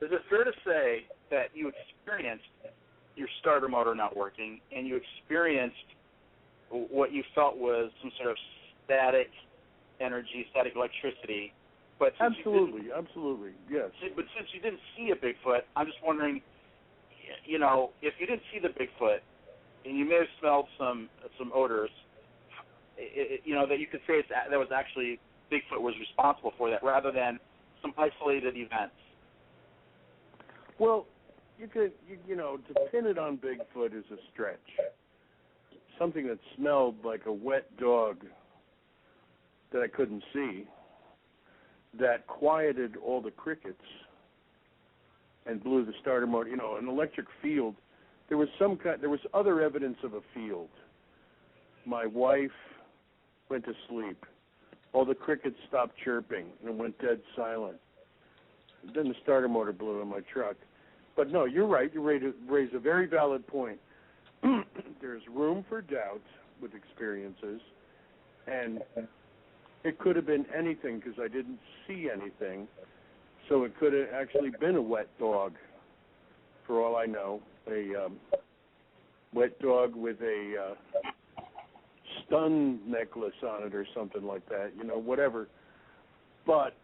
Speaker 3: Is it fair to say that you experienced your starter motor not working, and you experienced what you felt was some sort of static energy, static electricity? But
Speaker 4: absolutely, yes.
Speaker 3: But since you didn't see a Bigfoot, I'm just wondering, if you didn't see the Bigfoot, and you may have smelled some odors, that you could say that was actually Bigfoot was responsible for that, rather than some isolated events.
Speaker 4: Well, you could, to pin it on Bigfoot is a stretch. Something that smelled like a wet dog that I couldn't see, that quieted all the crickets and blew the starter motor. An electric field. There was other evidence of a field. My wife went to sleep. All the crickets stopped chirping and went dead silent. Then the starter motor blew in my truck. But no, you're right. You raise a very valid point. There's room for doubt with experiences, and it could have been anything because I didn't see anything. So it could have actually been a wet dog, for all I know. A wet dog with a stun necklace on it or something like that, whatever. But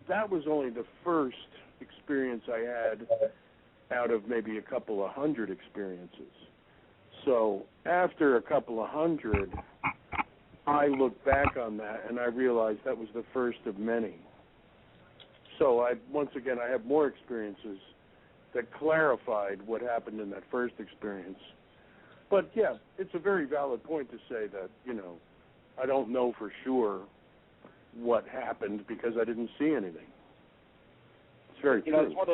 Speaker 4: that was only the first experience I had out of maybe a couple of hundred experiences. So after a couple of hundred, I look back on that and I realized that was the first of many. So once again, I have more experiences that clarified what happened in that first experience. But yeah, it's a very valid point to say that, I don't know for sure what happened because I didn't see anything. It's very true.
Speaker 3: It's one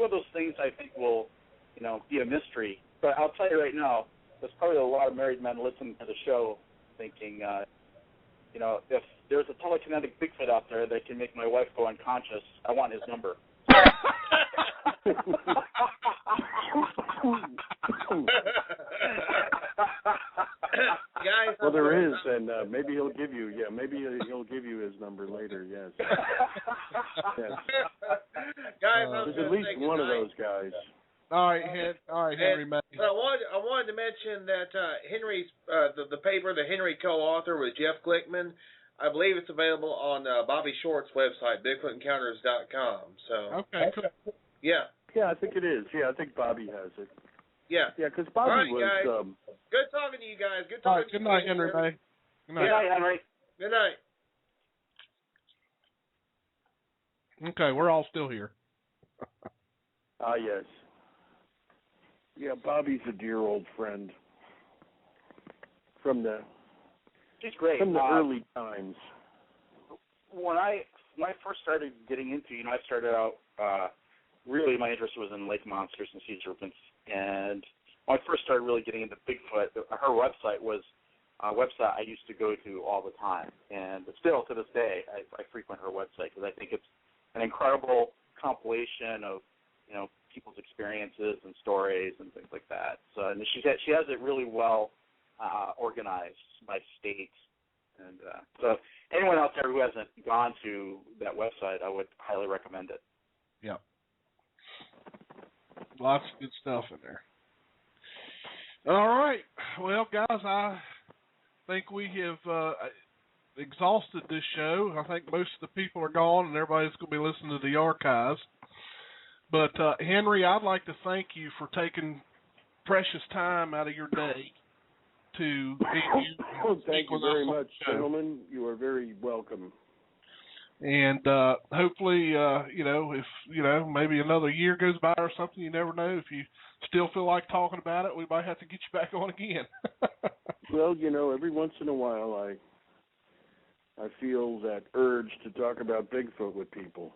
Speaker 3: of those things I think will, be a mystery. But I'll tell you right now, there's probably a lot of married men listening to the show thinking, if there's a telekinetic Bigfoot out there that can make my wife go unconscious, I want his number.
Speaker 5: Guys,
Speaker 4: well, there is, and maybe he'll give you. Yeah, maybe he'll give you his number later. Yes. Yes.
Speaker 5: Guys,
Speaker 4: there's at least one of those guys.
Speaker 2: All right, Henry.
Speaker 5: And, I wanted to mention that Henry's the paper that Henry co-authored with Jeff Glickman, I believe it's available on Bobby Short's website, BigfootEncounters.com. So
Speaker 2: okay, cool.
Speaker 5: Yeah.
Speaker 4: Yeah, I think it is. Yeah, I think Bobby has it.
Speaker 5: Yeah.
Speaker 4: Yeah, because Bobby
Speaker 5: was. Guys. Good talking to you guys. Good talking.
Speaker 2: All right, good night, Henry.
Speaker 3: Good night, Henry.
Speaker 5: Good night.
Speaker 2: Okay, we're all still here.
Speaker 4: Yes. Yeah, Bobby's a dear old friend from the
Speaker 3: He's great.
Speaker 4: From the early times.
Speaker 3: When I first started getting into, I started out really my interest was in lake monsters and sea serpents, and when I first started really getting into Bigfoot, her website was a website I used to go to all the time, and still to this day I frequent her website because I think it's an incredible compilation of people's experiences and stories and things like that. So and she has it really well organized by state, and so anyone out there who hasn't gone to that website, I would highly recommend it.
Speaker 2: Yeah, lots of good stuff in there. All right, well, guys, I think we have exhausted this show. I think most of the people are gone, and everybody's going to be listening to the archives. But, Henry, I'd like to thank you for taking precious time out of your day to
Speaker 4: well, thank you very much, gentlemen. You are very welcome.
Speaker 2: And hopefully, if, maybe another year goes by or something, you never know. If you still feel like talking about it, we might have to get you back on again.
Speaker 4: Well, every once in a while I feel that urge to talk about Bigfoot with people.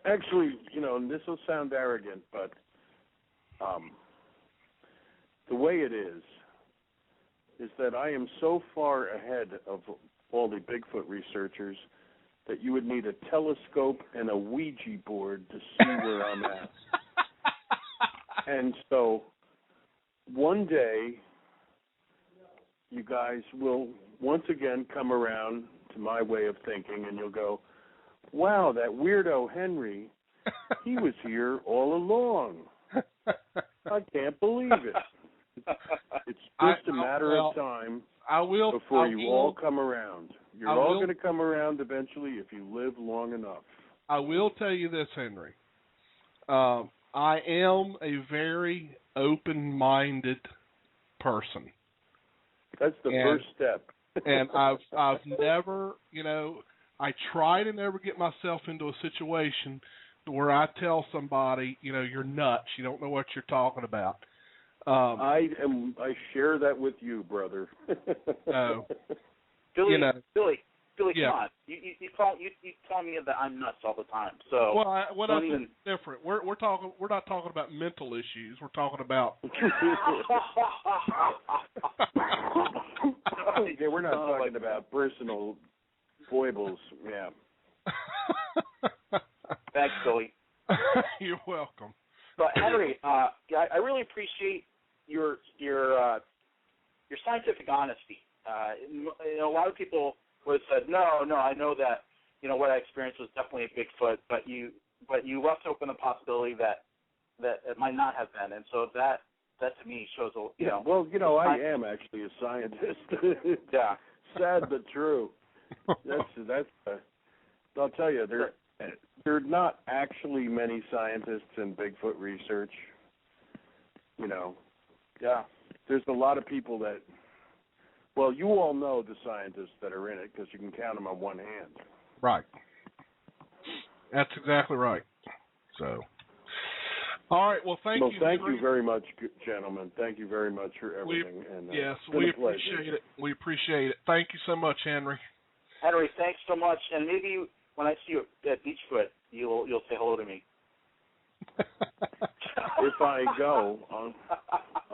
Speaker 4: Actually, and this will sound arrogant, but the way it is that I am so far ahead of all the Bigfoot researchers that you would need a telescope and a Ouija board to see where I'm at. And so one day you guys will once again come around to my way of thinking, and you'll go, wow, that weirdo Henry, he was here all along. I can't believe it. It's just a matter of time before you all come around. You're all going to come around eventually if you live long enough.
Speaker 2: I will tell you this, Henry. I am a very open-minded person.
Speaker 4: That's the first step.
Speaker 2: And I've never, I try to never get myself into a situation where I tell somebody, you're nuts. You don't know what you're talking about.
Speaker 4: I share that with you, brother.
Speaker 3: Billy,
Speaker 2: yeah.
Speaker 3: Come on. You tell me that I'm nuts all the time. So
Speaker 2: it's different. We're not talking about mental issues. We're talking about.
Speaker 4: Okay, we're not talking about personal foibles. Yeah.
Speaker 3: Thanks, Billy.
Speaker 2: You're welcome.
Speaker 3: But Henry, I really appreciate your scientific honesty. A lot of people would have said, no, I know that what I experienced was definitely a Bigfoot, but you left open the possibility that it might not have been, and so that to me shows
Speaker 4: Well, I am actually a scientist.
Speaker 3: Yeah.
Speaker 4: Sad but true. That's. I'll tell you, there are not actually many scientists in Bigfoot research.
Speaker 3: Yeah.
Speaker 4: There's a lot of people that. Well, you all know the scientists that are in it because you can count them on one hand.
Speaker 2: Right. That's exactly right. So. All right. Well, thank you.
Speaker 4: Thank you very much, gentlemen. Thank you very much for everything.
Speaker 2: Yes, we appreciate it. We appreciate it. Thank you so much, Henry.
Speaker 3: Henry, thanks so much. And maybe when I see you at Beachfoot, you'll say hello to me.
Speaker 4: If I go,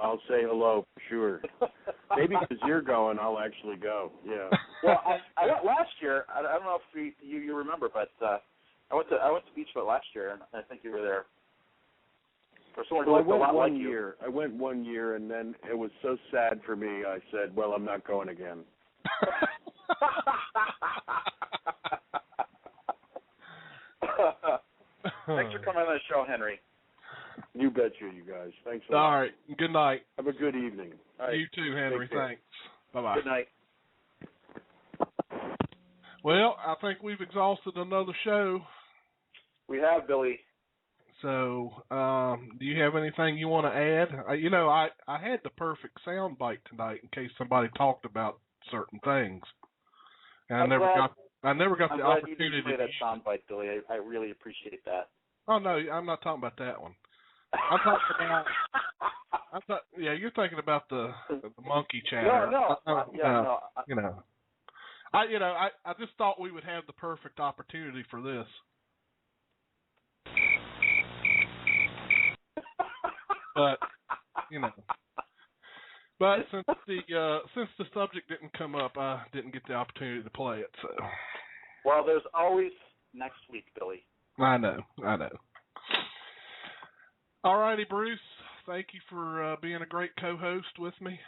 Speaker 4: I'll say hello for sure. Maybe because you're going, I'll actually go. Yeah.
Speaker 3: Well, I went last year. I don't know if you remember, but I went to Beachfoot last year, and I think you were there.
Speaker 4: Well, I went one year. I went 1 year, and then it was so sad for me. I said, "Well, I'm not going again."
Speaker 3: Thanks for coming on the show, Henry.
Speaker 4: You betcha, you guys. Thanks a lot.
Speaker 2: All right. Good night.
Speaker 4: Have a good evening.
Speaker 3: Right.
Speaker 2: You too, Henry. Thanks. Bye-bye.
Speaker 3: Good night.
Speaker 2: Well, I think we've exhausted another show.
Speaker 3: We have, Billy.
Speaker 2: So, do you have anything you want to add? I had the perfect sound bite tonight in case somebody talked about certain things. And I never got the opportunity
Speaker 3: you did play that sound bite, Billy. I really appreciate that.
Speaker 2: Oh no, I'm not talking about that one. I'm talking about. You're thinking about the monkey chatter. I just thought we would have the perfect opportunity for this. But since the subject didn't come up, I didn't get the opportunity to play it. So.
Speaker 3: Well, there's always next week, Billy.
Speaker 2: I know. All righty, Bruce. Thank you for being a great co-host with me.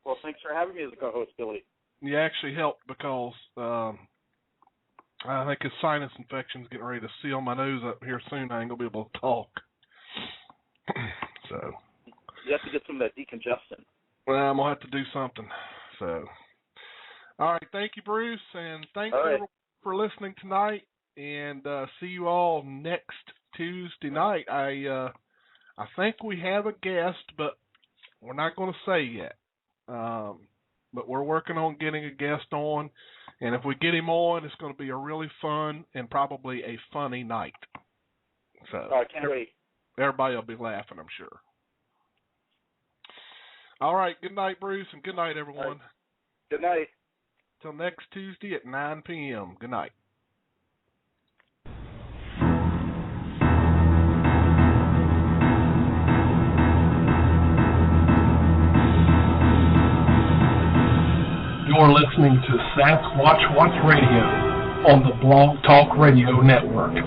Speaker 3: Well, thanks for having me as a co-host, Billy.
Speaker 2: You actually helped because I think his sinus infection's getting ready to seal my nose up here soon. I ain't going to be able to talk. So
Speaker 3: you have to get some of that decongestant.
Speaker 2: Well, I'm going to have to do something. So, all right. Thank you, Bruce. And thanks everyone for listening tonight. And see you all next Tuesday night. I think we have a guest, but we're not going to say yet. But we're working on getting a guest on. And if we get him on, it's going to be a really fun and probably a funny night. So
Speaker 3: I can't wait.
Speaker 2: Everybody will be laughing, I'm sure. All right. Good night, Bruce, and good night, everyone.
Speaker 3: Right. Good night.
Speaker 2: Till next Tuesday at 9 p.m. Good night. You're listening to Sasquatch Watch Radio on the Blog Talk Radio Network.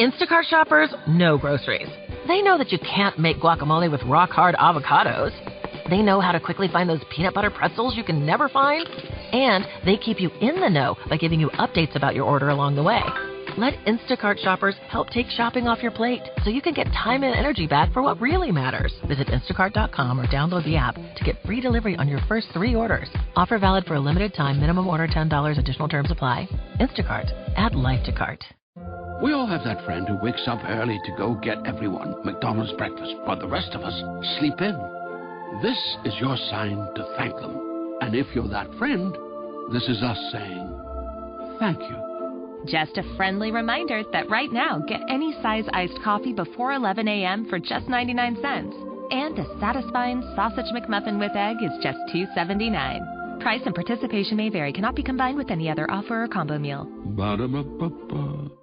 Speaker 9: Instacart shoppers know groceries. They know that you can't make guacamole with rock-hard avocados. They know how to quickly find those peanut butter pretzels you can never find. And they keep you in the know by giving you updates about your order along the way. Let Instacart shoppers help take shopping off your plate so you can get time and energy back for what really matters. Visit instacart.com or download the app to get free delivery on your first 3 orders. Offer valid for a limited time. Minimum order $10. Additional terms apply. Instacart. Add life to cart.
Speaker 10: We all have that friend who wakes up early to go get everyone McDonald's breakfast, while the rest of us sleep in. This is your sign to thank them. And if you're that friend, this is us saying thank you.
Speaker 11: Just a friendly reminder that right now, get any size iced coffee before 11 a.m. for just 99 cents. And a satisfying sausage McMuffin with egg is just $2.79. Price and participation may vary. Cannot be combined with any other offer or combo meal.
Speaker 10: Ba-da-ba-ba-ba.